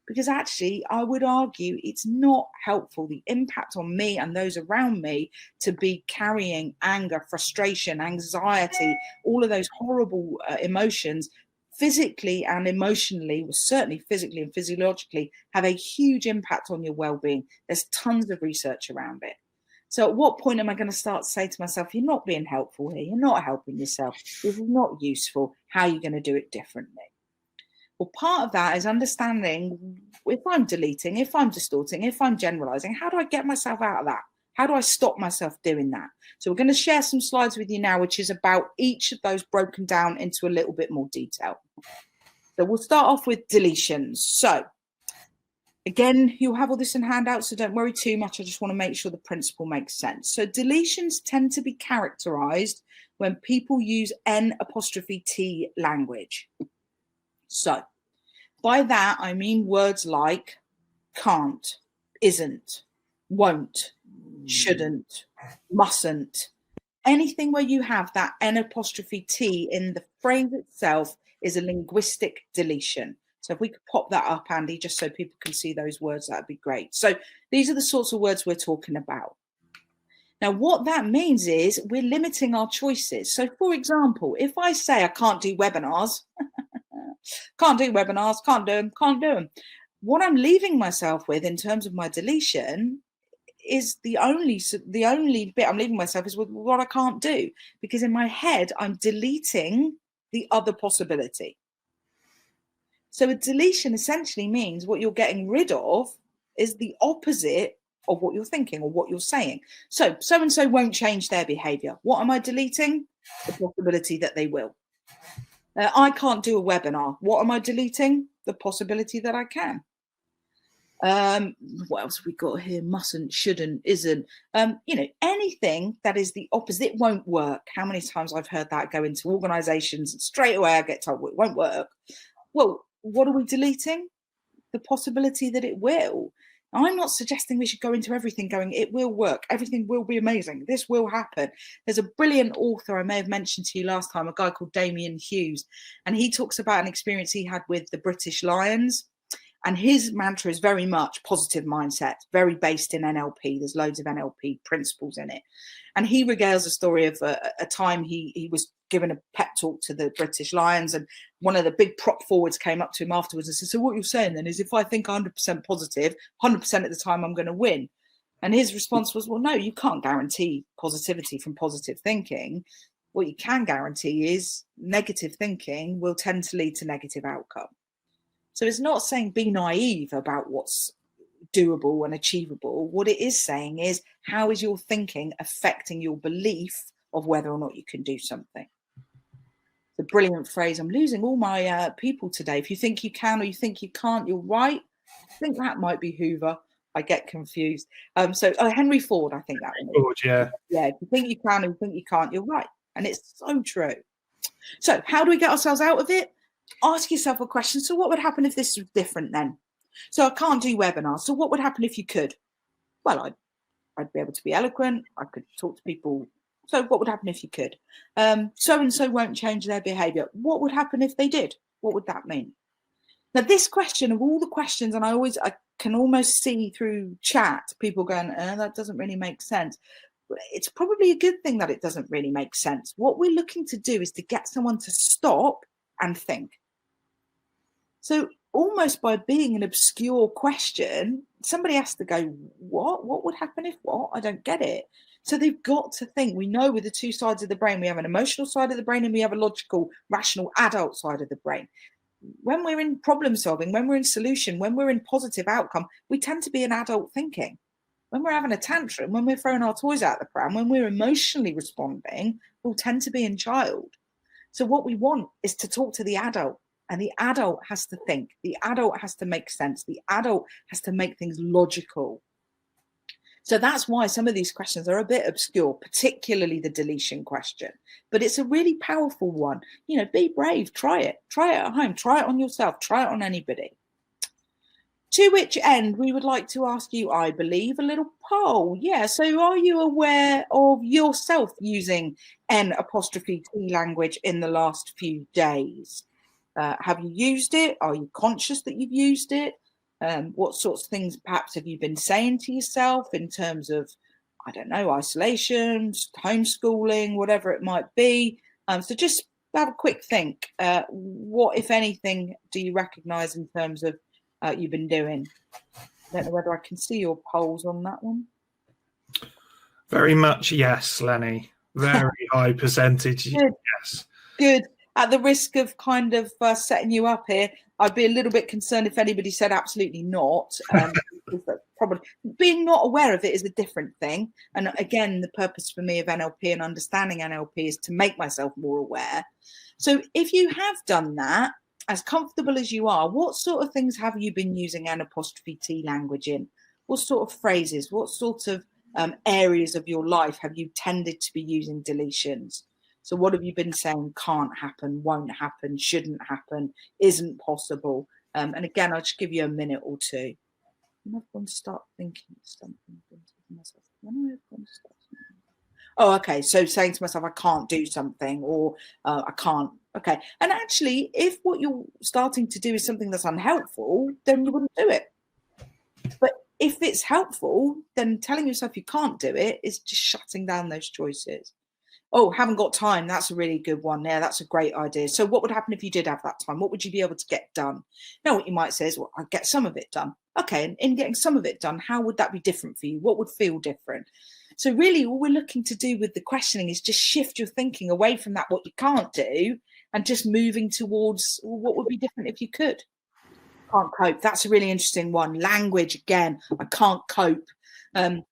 Because actually, I would argue it's not helpful, the impact on me and those around me, to be carrying anger, frustration, anxiety, all of those horrible emotions physically and emotionally, well, certainly physically and physiologically, have a huge impact on your well-being. There's tons of research around it. So at what point am I going to start to say to myself, you're not being helpful here, you're not helping yourself, this is not useful, how are you going to do it differently? Well, part of that is understanding, if I'm deleting, if I'm distorting, if I'm generalizing, how do I get myself out of that? How do I stop myself doing that? So we're going to share some slides with you now, which is about each of those broken down into a little bit more detail. So we'll start off with deletions. So again, you'll have all this in handouts, so don't worry too much. I just want to make sure the principle makes sense. So deletions tend to be characterized when people use N''T language. So by that, I mean words like can't, isn't, won't, shouldn't, mustn't. Anything where you have that N''T in the phrase itself is a linguistic deletion. So if we could pop that up, Andy, just so people can see those words, that'd be great. So these are the sorts of words we're talking about. Now, what that means is we're limiting our choices. So, for example, if I say I can't do webinars, can't do webinars, can't do them. What I'm leaving myself with in terms of my deletion is the only bit I'm leaving myself is with what I can't do, because in my head, I'm deleting the other possibility. So a deletion essentially means what you're getting rid of is the opposite of what you're thinking or what you're saying. So so-and-so won't change their behavior. What am I deleting? The possibility that they will. I can't do a webinar. What am I deleting? The possibility that I can. What else have we got here? Mustn't, shouldn't, isn't. Anything that is the opposite won't work. How many times I've heard that go into organizations and straight away I get told, well, it won't work. Well, what are we deleting? The possibility that it will. I'm not suggesting we should go into everything going, it will work, everything will be amazing, this will happen. There's a brilliant author I may have mentioned to you last time, a guy called Damien Hughes, and he talks about an experience he had with the British Lions. And his mantra is very much positive mindset, very based in NLP. There's loads of NLP principles in it. And he regales a story of a time he was given a pep talk to the British Lions, and one of the big prop forwards came up to him afterwards and said, so what you're saying then is if I think 100% positive, 100% of the time I'm going to win. And his response was, well, no, you can't guarantee positivity from positive thinking. What you can guarantee is negative thinking will tend to lead to negative outcome. So it's not saying be naive about what's doable and achievable. What it is saying is, how is your thinking affecting your belief of whether or not you can do something? The brilliant phrase, I'm losing all my people today. If you think you can or you think you can't, you're right. I think that might be Hoover. I get confused. Henry Ford, I think that one. Ford, yeah. Yeah, if you think you can or you think you can't, you're right. And it's so true. So how do we get ourselves out of it? Ask yourself a question. So what would happen if this was different then? So I can't do webinars. So what would happen if you could? Well, I'd be able to be eloquent. I could talk to people. So what would happen if you could? So-and-so won't change their behaviour. What would happen if they did? What would that mean? Now, this question of all the questions, and I can almost see through chat, people going, that doesn't really make sense. It's probably a good thing that it doesn't really make sense. What we're looking to do is to get someone to stop and think. So almost by being an obscure question, somebody has to go, what would happen if what? I don't get it. So they've got to think. We know with the two sides of the brain, we have an emotional side of the brain and we have a logical, rational, adult side of the brain. When we're in problem solving, when we're in solution, when we're in positive outcome, we tend to be in adult thinking. When we're having a tantrum, when we're throwing our toys out the pram, when we're emotionally responding, we'll tend to be in child. So what we want is to talk to the adult, and the adult has to think. The adult has to make sense. The adult has to make things logical. So that's why some of these questions are a bit obscure, particularly the deletion question. But it's a really powerful one. Be brave. Try it. Try it at home. Try it on yourself. Try it on anybody. To which end, we would like to ask you, I believe, a little poll. Yeah, so are you aware of yourself using N''T language in the last few days? Have you used it? Are you conscious that you've used it? What sorts of things perhaps have you been saying to yourself in terms of, I don't know, isolation, homeschooling, whatever it might be? So just have a quick think. What, if anything, do you recognise in terms of you've been doing? I don't know whether I can see your polls on that one. Very much yes, Lenny. Very high percentage. Good. Yes. Good. At the risk of kind of setting you up here, I'd be a little bit concerned if anybody said absolutely not. Probably being not aware of it is a different thing. And again, the purpose for me of NLP and understanding NLP is to make myself more aware. So if you have done that, as comfortable as you are, what sort of things have you been using N''T language in? What sort of phrases, what sort of areas of your life have you tended to be using deletions? So what have you been saying can't happen, won't happen, shouldn't happen, isn't possible? And again, I'll just give you a minute or two. I'm not going to start thinking something. Oh, okay. So saying to myself, I can't do something, or I can't. Okay. And actually, if what you're starting to do is something that's unhelpful, then you wouldn't do it. But if it's helpful, then telling yourself you can't do it is just shutting down those choices. Oh, haven't got time. That's a really good one. Yeah, that's a great idea. So what would happen if you did have that time? What would you be able to get done? Now, what you might say is, well, I'd get some of it done. Okay, and in getting some of it done, how would that be different for you? What would feel different? So really, all we're looking to do with the questioning is just shift your thinking away from that, what you can't do, and just moving towards, well, what would be different if you could? Can't cope. That's a really interesting one. Language, again, I can't cope.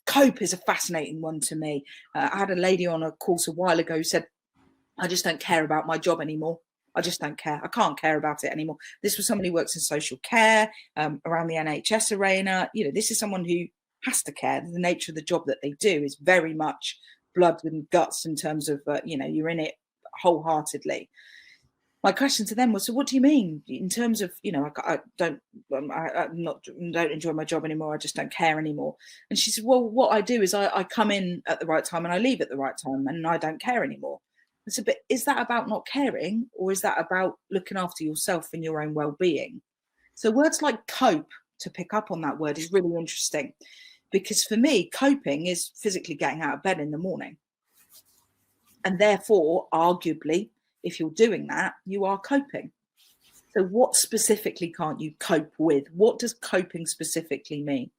Cope is a fascinating one to me. I had a lady on a course a while ago who said, I just don't care about my job anymore. I just don't care. I can't care about it anymore. This was someone who works in social care, around the NHS arena. This is someone who has to care. The nature of the job that they do is very much blood and guts in terms of, you're in it wholeheartedly. My question to them was, so what do you mean in terms of, I don't enjoy my job anymore. I just don't care anymore. And she said, well, what I do is I come in at the right time and I leave at the right time and I don't care anymore. I said, but is that about not caring, or is that about looking after yourself and your own well-being? So words like cope, to pick up on that word, is really interesting, because for me, coping is physically getting out of bed in the morning. And therefore, arguably, if you're doing that, you are coping. So what specifically can't you cope with? What does coping specifically mean?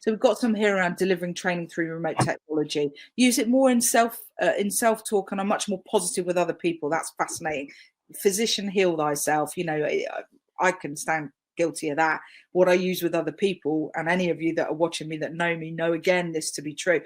So we've got some here around delivering training through remote technology. Use it more in self-talk, and I'm much more positive with other people. That's fascinating. Physician, heal thyself. I can stand guilty of that. What I use with other people, and any of you that are watching me that know me know again this to be true.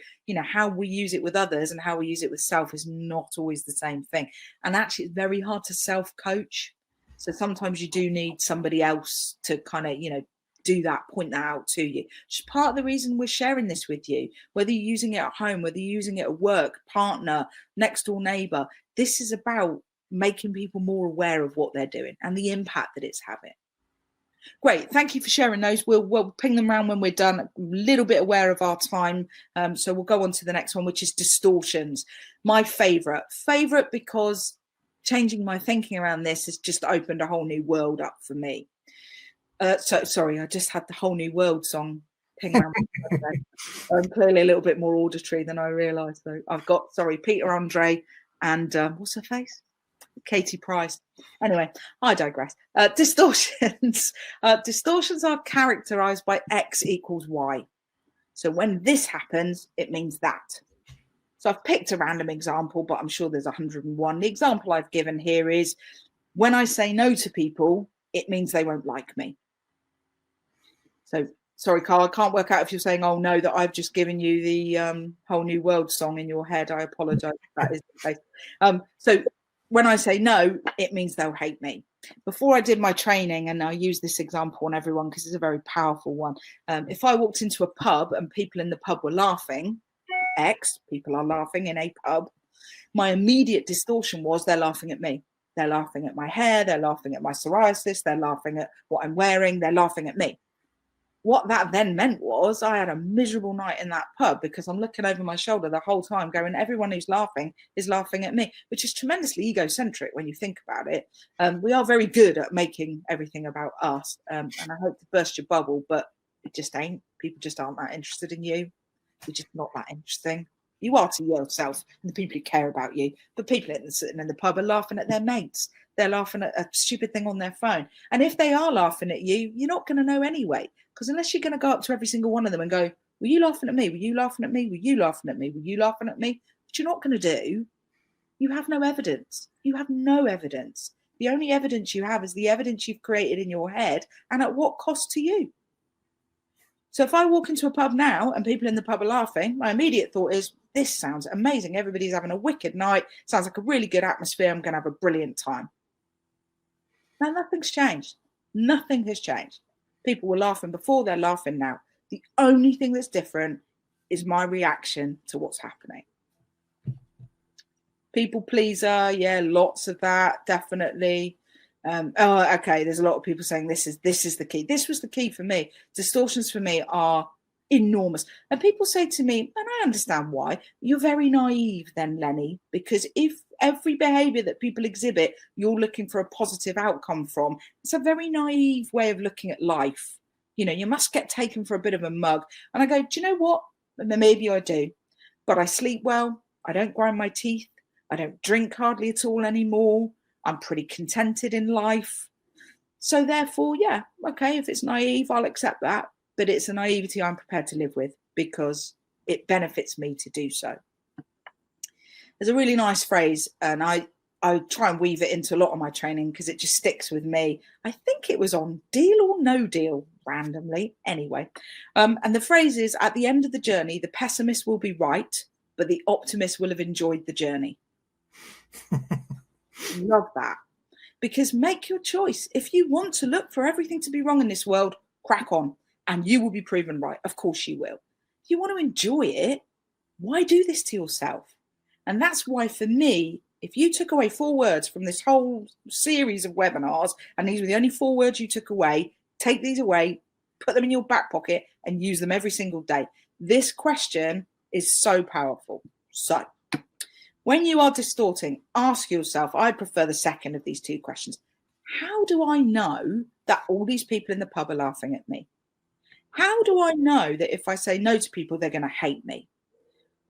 How we use it with others and how we use it with self is not always the same thing. And actually, it's very hard to self-coach. So sometimes you do need somebody else to kind of, do that, point that out to you. It's part of the reason we're sharing this with you, whether you're using it at home, whether you're using it at work, partner, next door neighbor. This is about making people more aware of what they're doing and the impact that it's having. Great. Thank you for sharing those. We'll ping them around when we're done. A little bit aware of our time. So we'll go on to the next one, which is distortions. My favorite because changing my thinking around this has just opened a whole new world up for me. Sorry, I just had the whole new world song ping around. I'm clearly a little bit more auditory than I realised, though. I've got, Peter Andre and what's her face? Katie Price. Anyway, I digress. Distortions. Distortions are characterised by X equals Y. So when this happens, it means that. So I've picked a random example, but I'm sure there's 101. The example I've given here is when I say no to people, it means they won't like me. So, sorry, Carl, I can't work out if you're saying, oh, no, that I've just given you the whole new world song in your head. I apologise if that is the case. So when I say no, it means they'll hate me. Before I did my training, and I use this example on everyone because it's a very powerful one. If I walked into a pub and people in the pub were laughing, people are laughing in a pub, my immediate distortion was they're laughing at me. They're laughing at my hair. They're laughing at my psoriasis. They're laughing at what I'm wearing. They're laughing at me. What that then meant was I had a miserable night in that pub because I'm looking over my shoulder the whole time going, everyone who's laughing is laughing at me, which is tremendously egocentric when you think about it. We are very good at making everything about us. And I hope to burst your bubble, but it just ain't. People just aren't that interested in you. You're just not that interesting. You are to yourself and the people who care about you. But people sitting in the pub are laughing at their mates. They're laughing at a stupid thing on their phone. And if they are laughing at you, you're not going to know anyway. Because unless you're going to go up to every single one of them and go, were you laughing at me? Were you laughing at me? Were you laughing at me? Were you laughing at me? Which you're not going to do. You have no evidence. You have no evidence. The only evidence you have is the evidence you've created in your head and at what cost to you. So if I walk into a pub now and people in the pub are laughing, my immediate thought is, this sounds amazing. Everybody's having a wicked night. Sounds like a really good atmosphere. I'm going to have a brilliant time. Now, nothing's changed. Nothing has changed. People were laughing before, they're laughing now. The only thing that's different is my reaction to what's happening. People pleaser, yeah, lots of that, definitely. Okay, there's a lot of people saying this is the key. This was the key for me. Distortions for me are enormous. And people say to me, and I understand why, you're very naive then, Lenny, because if every behaviour that people exhibit, you're looking for a positive outcome from, it's a very naive way of looking at life. You must get taken for a bit of a mug. And I go, do you know what? Maybe I do. But I sleep well. I don't grind my teeth. I don't drink hardly at all anymore. I'm pretty contented in life. So therefore, yeah, okay, if it's naive, I'll accept that. But it's a naivety I'm prepared to live with because it benefits me to do so. There's a really nice phrase, and I try and weave it into a lot of my training because it just sticks with me. I think it was on Deal or No Deal, randomly. Anyway, and the phrase is, at the end of the journey, the pessimist will be right, but the optimist will have enjoyed the journey. Love that. Because make your choice. If you want to look for everything to be wrong in this world, crack on, and you will be proven right. Of course you will. If you want to enjoy it, why do this to yourself? And that's why, for me, if you took away 4 words from this whole series of webinars, and these were the only 4 words you took away, take these away, put them in your back pocket, and use them every single day. This question is so powerful. So, when you are distorting, ask yourself, I prefer the second of these 2 questions. How do I know that all these people in the pub are laughing at me? How do I know that if I say no to people, they're going to hate me?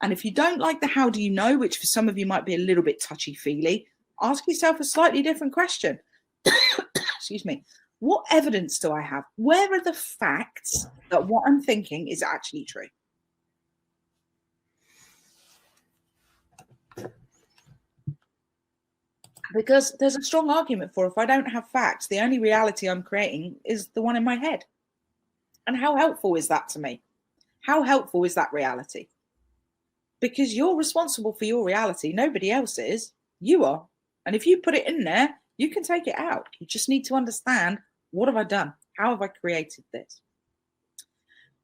And if you don't like the how do you know, which for some of you might be a little bit touchy-feely, ask yourself a slightly different question. Excuse me. What evidence do I have? Where are the facts that what I'm thinking is actually true? Because there's a strong argument for, if I don't have facts, the only reality I'm creating is the one in my head. And how helpful is that to me? How helpful is that reality? Because you're responsible for your reality. Nobody else is. You are. And if you put it in there, you can take it out. You just need to understand, what have I done? How have I created this?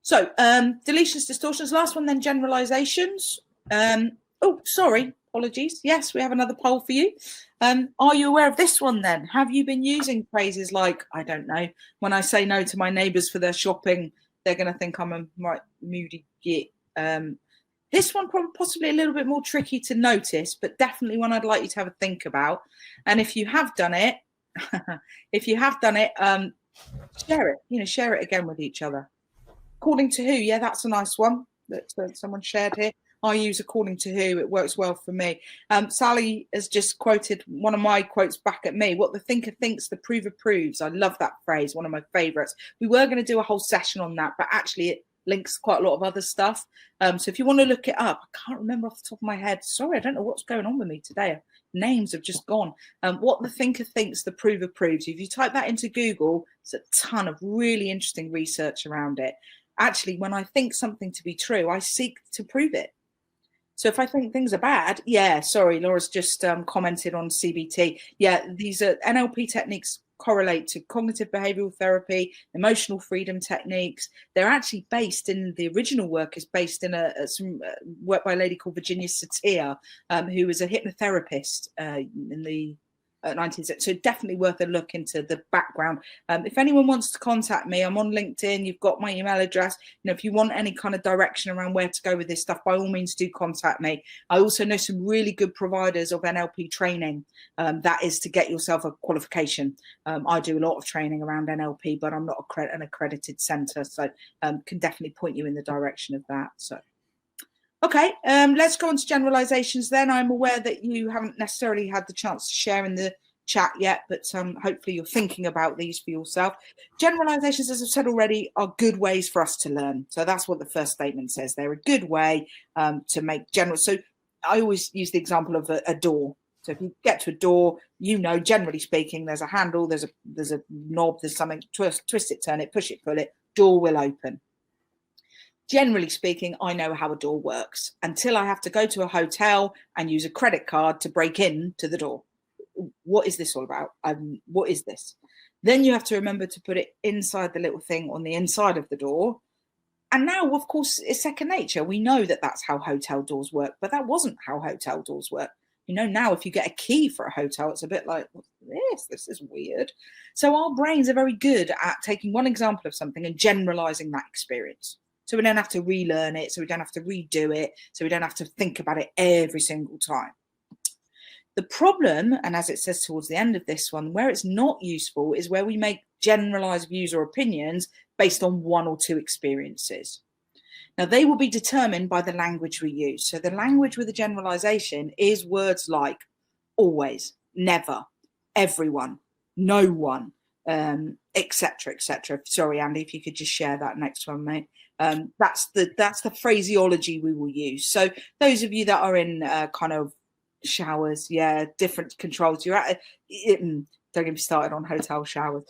So, deletions, distortions. Last one then, generalizations. Oh, sorry. Apologies. Yes, we have another poll for you. Are you aware of this one then? Have you been using phrases like, I don't know, when I say no to my neighbours for their shopping, they're going to think I'm a moody git. This one probably possibly a little bit more tricky to notice, but definitely one I'd like you to have a think about. And if you have done it, share it. Share it again with each other. According to who? Yeah, that's a nice one that someone shared here. I use according to who. It works well for me. Sally has just quoted one of my quotes back at me. What the thinker thinks, the prover proves. I love that phrase, one of my favourites. We were going to do a whole session on that, but actually it links quite a lot of other stuff. So if you want to look it up, I can't remember off the top of my head. Sorry, I don't know what's going on with me today. Names have just gone. What the thinker thinks, the prover proves. If you type that into Google, there's a ton of really interesting research around it. Actually, when I think something to be true, I seek to prove it. So if I think things are bad, yeah, sorry, Laura's just commented on CBT. Yeah, these are NLP techniques correlate to cognitive behavioral therapy, emotional freedom techniques. They're actually based in, the original work is based in some work by a lady called Virginia Satir, who was a hypnotherapist in the 19th. So definitely worth a look into the background. If anyone wants to contact me, I'm on LinkedIn. You've got my email address. If you want any kind of direction around where to go with this stuff, by all means do contact me. I also know some really good providers of NLP training. That is to get yourself a qualification. I do a lot of training around NLP, but I'm not an accredited centre, so can definitely point you in the direction of that. So. Okay, let's go on to generalizations then. I'm aware that you haven't necessarily had the chance to share in the chat yet, but hopefully you're thinking about these for yourself. Generalizations, as I've said already, are good ways for us to learn. So that's what the first statement says. They're a good way to make general. So I always use the example of a door. So if you get to a door, generally speaking, there's a handle, there's a knob, there's something, twist it, turn it, push it, pull it, door will open. Generally speaking, I know how a door works until I have to go to a hotel and use a credit card to break into the door. What is this all about? What is this? Then you have to remember to put it inside the little thing on the inside of the door. And now, of course, it's second nature. We know that that's how hotel doors work, but that wasn't how hotel doors work. Now if you get a key for a hotel, it's a bit like, what's this? This is weird. So our brains are very good at taking one example of something and generalizing that experience. So we don't have to relearn it, so we don't have to redo it, so we don't have to think about it every single time. The problem, and as it says towards the end of this one, where it's not useful is where we make generalized views or opinions based on 1 or 2 experiences. Now, they will be determined by the language we use. So the language with a generalization is words like always, never, everyone, no one, etc., etc. Sorry, Andy, if you could just share that next one, mate. That's the phraseology we will use. So those of you that are in kind of showers, yeah, different controls, you're at don't get me started on hotel showers.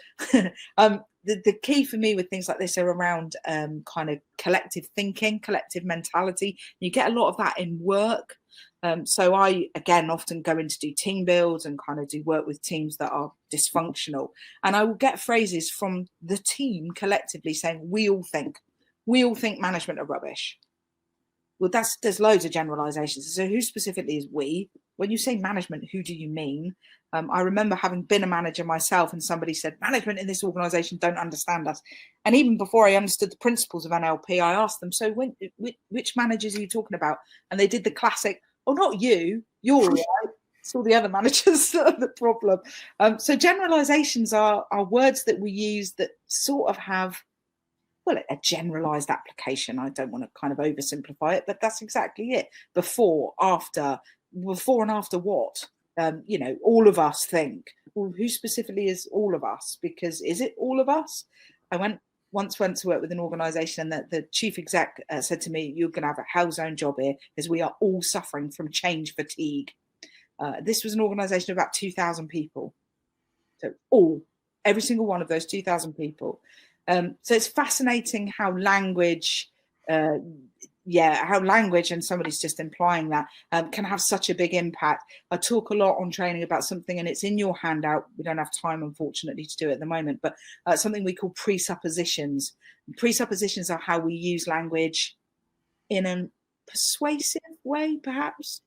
The key for me with things like this are around kind of collective thinking, collective mentality. You get a lot of that in work. So I, again, often go in to do team builds and kind of do work with teams that are dysfunctional. And I will get phrases from the team collectively saying, we all think management are rubbish. Well, there's loads of generalizations. So who specifically is we? When you say management, who do you mean? I remember having been a manager myself and somebody said, management in this organization don't understand us. And even before I understood the principles of NLP, I asked them, so which managers are you talking about? And they did the classic, oh, not you, you're all right. It's all the other managers that are the problem. So generalizations are words that we use that sort of have, well, a generalized application. I don't want to kind of oversimplify it, but that's exactly it. Before and after what? All of us think. Well, who specifically is all of us? Because is it all of us? I once went to work with an organization and the chief exec said to me, you're going to have a hell's own job here as we are all suffering from change fatigue. This was an organization of about 2,000 people. So every single one of those 2,000 people. So it's fascinating how language, and somebody's just implying that, can have such a big impact. I talk a lot on training about something, and it's in your handout. We don't have time, unfortunately, to do it at the moment, but something we call presuppositions. Presuppositions are how we use language in a persuasive way, perhaps.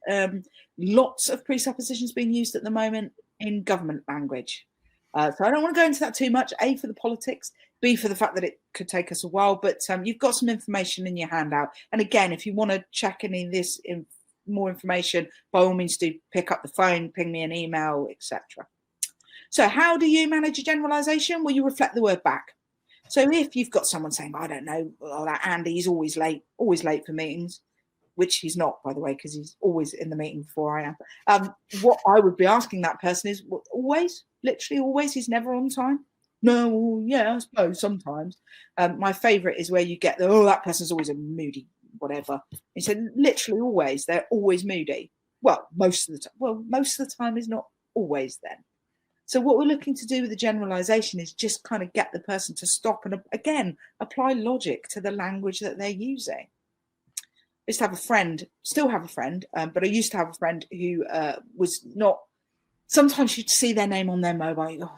Lots of presuppositions being used at the moment in government language. So I don't want to go into that too much, A, for the politics, B, for the fact that it could take us a while, but you've got some information in your handout. And again, if you want to check any of this more information, by all means do pick up the phone, ping me an email, etc. So how do you manage a generalization? Well, you reflect the word back. So if you've got someone saying, I don't know, that Andy's always late for meetings, which he's not, by the way, because he's always in the meeting before I am. What I would be asking that person is, always, literally always, he's never on time? No, yeah, I suppose sometimes. My favourite is where you get that person's always a moody whatever. He said, literally always, they're always moody. Well, most of the time. Well, most of the time is not always then. So what we're looking to do with the generalization is just kind of get the person to stop and, again, apply logic to the language that they're using. I used to have a friend, still have a friend, but I used to have a friend who was not, sometimes you'd see their name on their mobile, you go,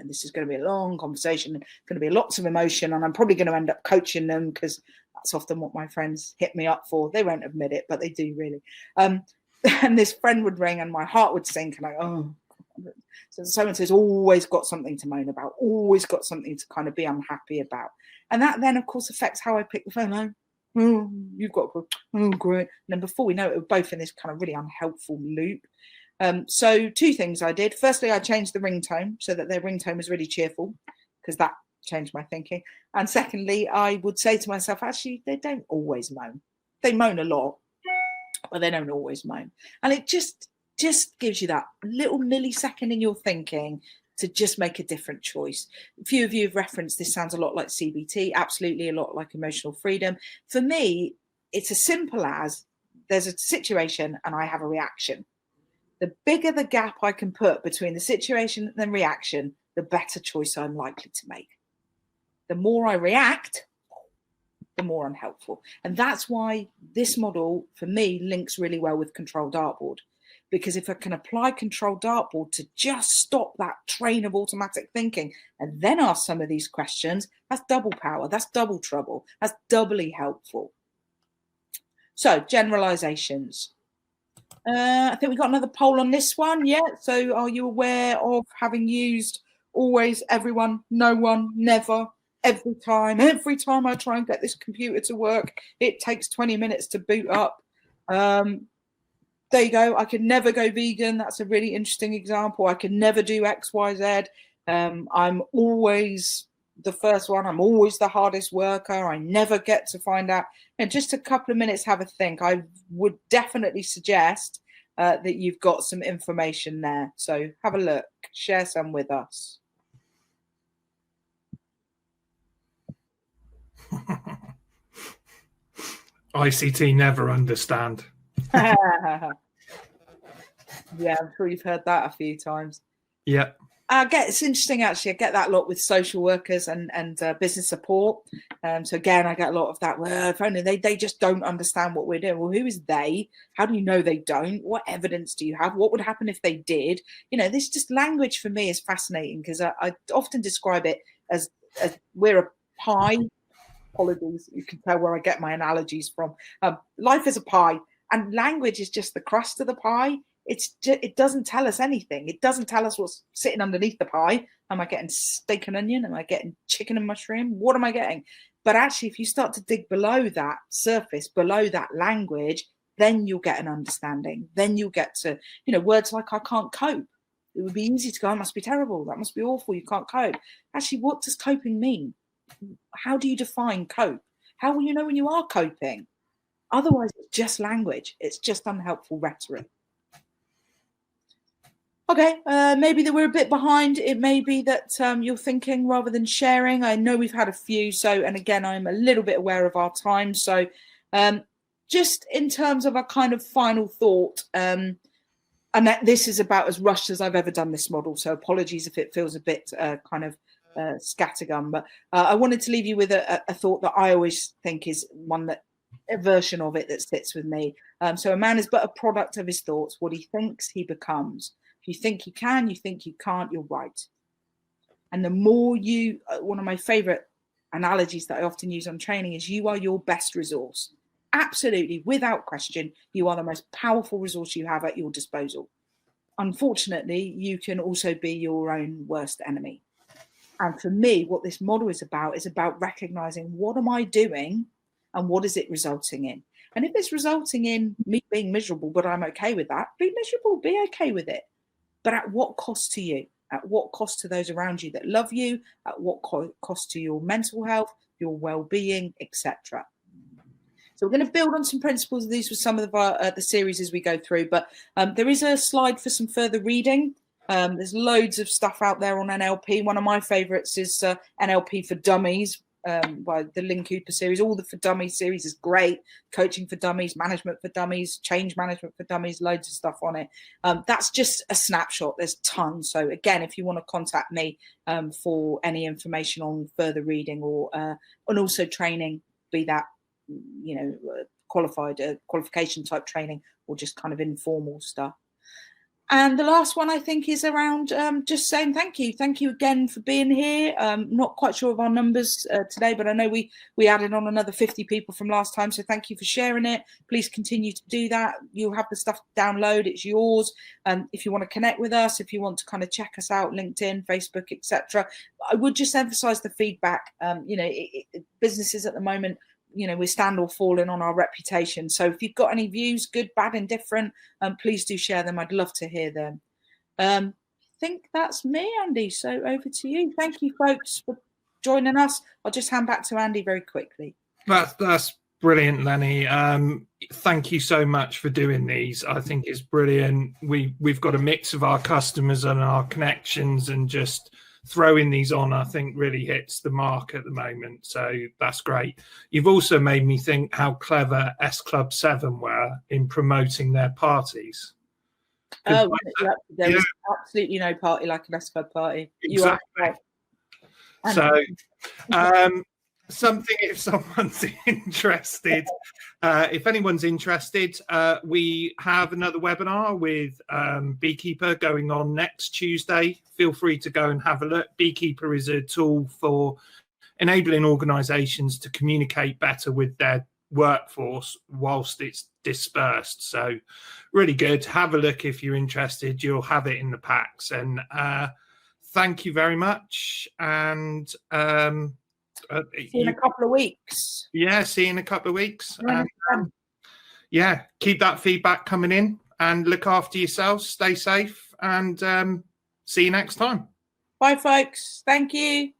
this is going to be a long conversation, going to be lots of emotion, and I'm probably going to end up coaching them because that's often what my friends hit me up for. They won't admit it, but they do really. And this friend would ring and my heart would sink and so someone says, always got something to moan about, always got something to kind of be unhappy about. And that then, of course, affects how I pick the phone up. Oh, you've got, oh, great. And then before we know it, we're both in this kind of really unhelpful loop. So two things I did. Firstly, I changed the ringtone so that their ringtone was really cheerful, because that changed my thinking. And secondly, I would say to myself, actually, they don't always moan. They moan a lot, but they don't always moan. And it just gives you that little millisecond in your thinking to just make a different choice. A few of you have referenced this sounds a lot like CBT, absolutely a lot like emotional freedom. For me, it's as simple as there's a situation and I have a reaction. The bigger the gap I can put between the situation and the reaction, the better choice I'm likely to make. The more I react, the more I'm helpful. And that's why this model, for me, links really well with control dartboard. Because if I can apply control dartboard to just stop that train of automatic thinking and then ask some of these questions, that's double power, that's double trouble, that's doubly helpful. So generalizations. I think we got another poll on this one. Yeah. So are you aware of having used always, everyone, no one, never, every time I try and get this computer to work, it takes 20 minutes to boot up. There you go. I could never go vegan. That's a really interesting example. I could never do X, Y, Z. I'm always the first one. I'm always the hardest worker. I never get to find out. And just a couple of minutes, have a think. I would definitely suggest that you've got some information there. So have a look. Share some with us. ICT never understand. Yeah, I'm sure you've heard that a few times. Yeah. It's interesting actually. I get that a lot with social workers and business support. So again, I get a lot of that. Well, if only they just don't understand what we're doing. Well, who is they? How do you know they don't? What evidence do you have? What would happen if they did? This just language for me is fascinating because I often describe it as we're a pie. Apologies, you can tell where I get my analogies from. Life is a pie, and language is just the crust of the pie. It doesn't tell us anything. It doesn't tell us what's sitting underneath the pie. Am I getting steak and onion? Am I getting chicken and mushroom? What am I getting? But actually, if you start to dig below that surface, below that language, then you'll get an understanding. Then you'll get to, words like I can't cope. It would be easy to go, it must be terrible. That must be awful. You can't cope. Actually, what does coping mean? How do you define cope? How will you know when you are coping? Otherwise, it's just language. It's just unhelpful rhetoric. Okay, maybe that we're a bit behind. It may be that you're thinking rather than sharing. I know we've had a few. And again, I'm a little bit aware of our time. So just in terms of a kind of final thought, and that this is about as rushed as I've ever done this model. So apologies if it feels a bit kind of scattergun. But I wanted to leave you with a thought that I always think is a version of it that sits with me. So a man is but a product of his thoughts. What he thinks, he becomes. You think you can, you think you can't, you're right. And the more one of my favorite analogies that I often use on training is you are your best resource. Absolutely, without question, you are the most powerful resource you have at your disposal. Unfortunately, you can also be your own worst enemy. And for me, what this model is about recognizing what am I doing and what is it resulting in? And if it's resulting in me being miserable, but I'm okay with that, be miserable, be okay with it. But at what cost to you? At what cost to those around you that love you? At what cost to your mental health, your well-being, etc.? So we're going to build on some principles. These were some of the series as we go through. But there is a slide for some further reading. There's loads of stuff out there on NLP. One of my favourites is NLP for Dummies by the Lynn Cooper series. All the For Dummies series is great. Coaching for Dummies, Management for Dummies, Change Management for Dummies, loads of stuff on it. That's just a snapshot. There's tons. So again, if you want to contact me for any information on further reading and also training, be that, qualification type training or just kind of informal stuff. And the last one I think is around just saying thank you. Thank you again for being here. Not quite sure of our numbers today, but I know we added on another 50 people from last time. So thank you for sharing it. Please continue to do that. You'll have the stuff to download. It's yours. If you want to connect with us, if you want to kind of check us out, LinkedIn, Facebook, etc. I would just emphasize the feedback. Businesses at the moment, we stand or fall in on our reputation. So if you've got any views, good, bad, indifferent, please do share them. I'd love to hear them. I think that's me, Andy. So over to you. Thank you, folks, for joining us. I'll just hand back to Andy very quickly. That's brilliant, Lenny. Thank you so much for doing these. I think it's brilliant. We've got a mix of our customers and our connections, and just throwing these on, I think, really hits the mark at the moment. So that's great. You've also made me think how clever S Club 7 were in promoting their parties. Oh, there is absolutely no party like an S Club party. Exactly. You are so something, if someone's interested, if anyone's interested, we have another webinar with Beekeeper going on next Tuesday. Feel free to go and have a look. Beekeeper is a tool for enabling organizations to communicate better with their workforce whilst it's dispersed. So really good. Have a look if you're interested. You'll have it in the packs. And thank you very much. And see you in a couple of weeks. Yeah, see you in a couple of weeks. And, keep that feedback coming in and look after yourselves. Stay safe and see you next time. Bye, folks. Thank you.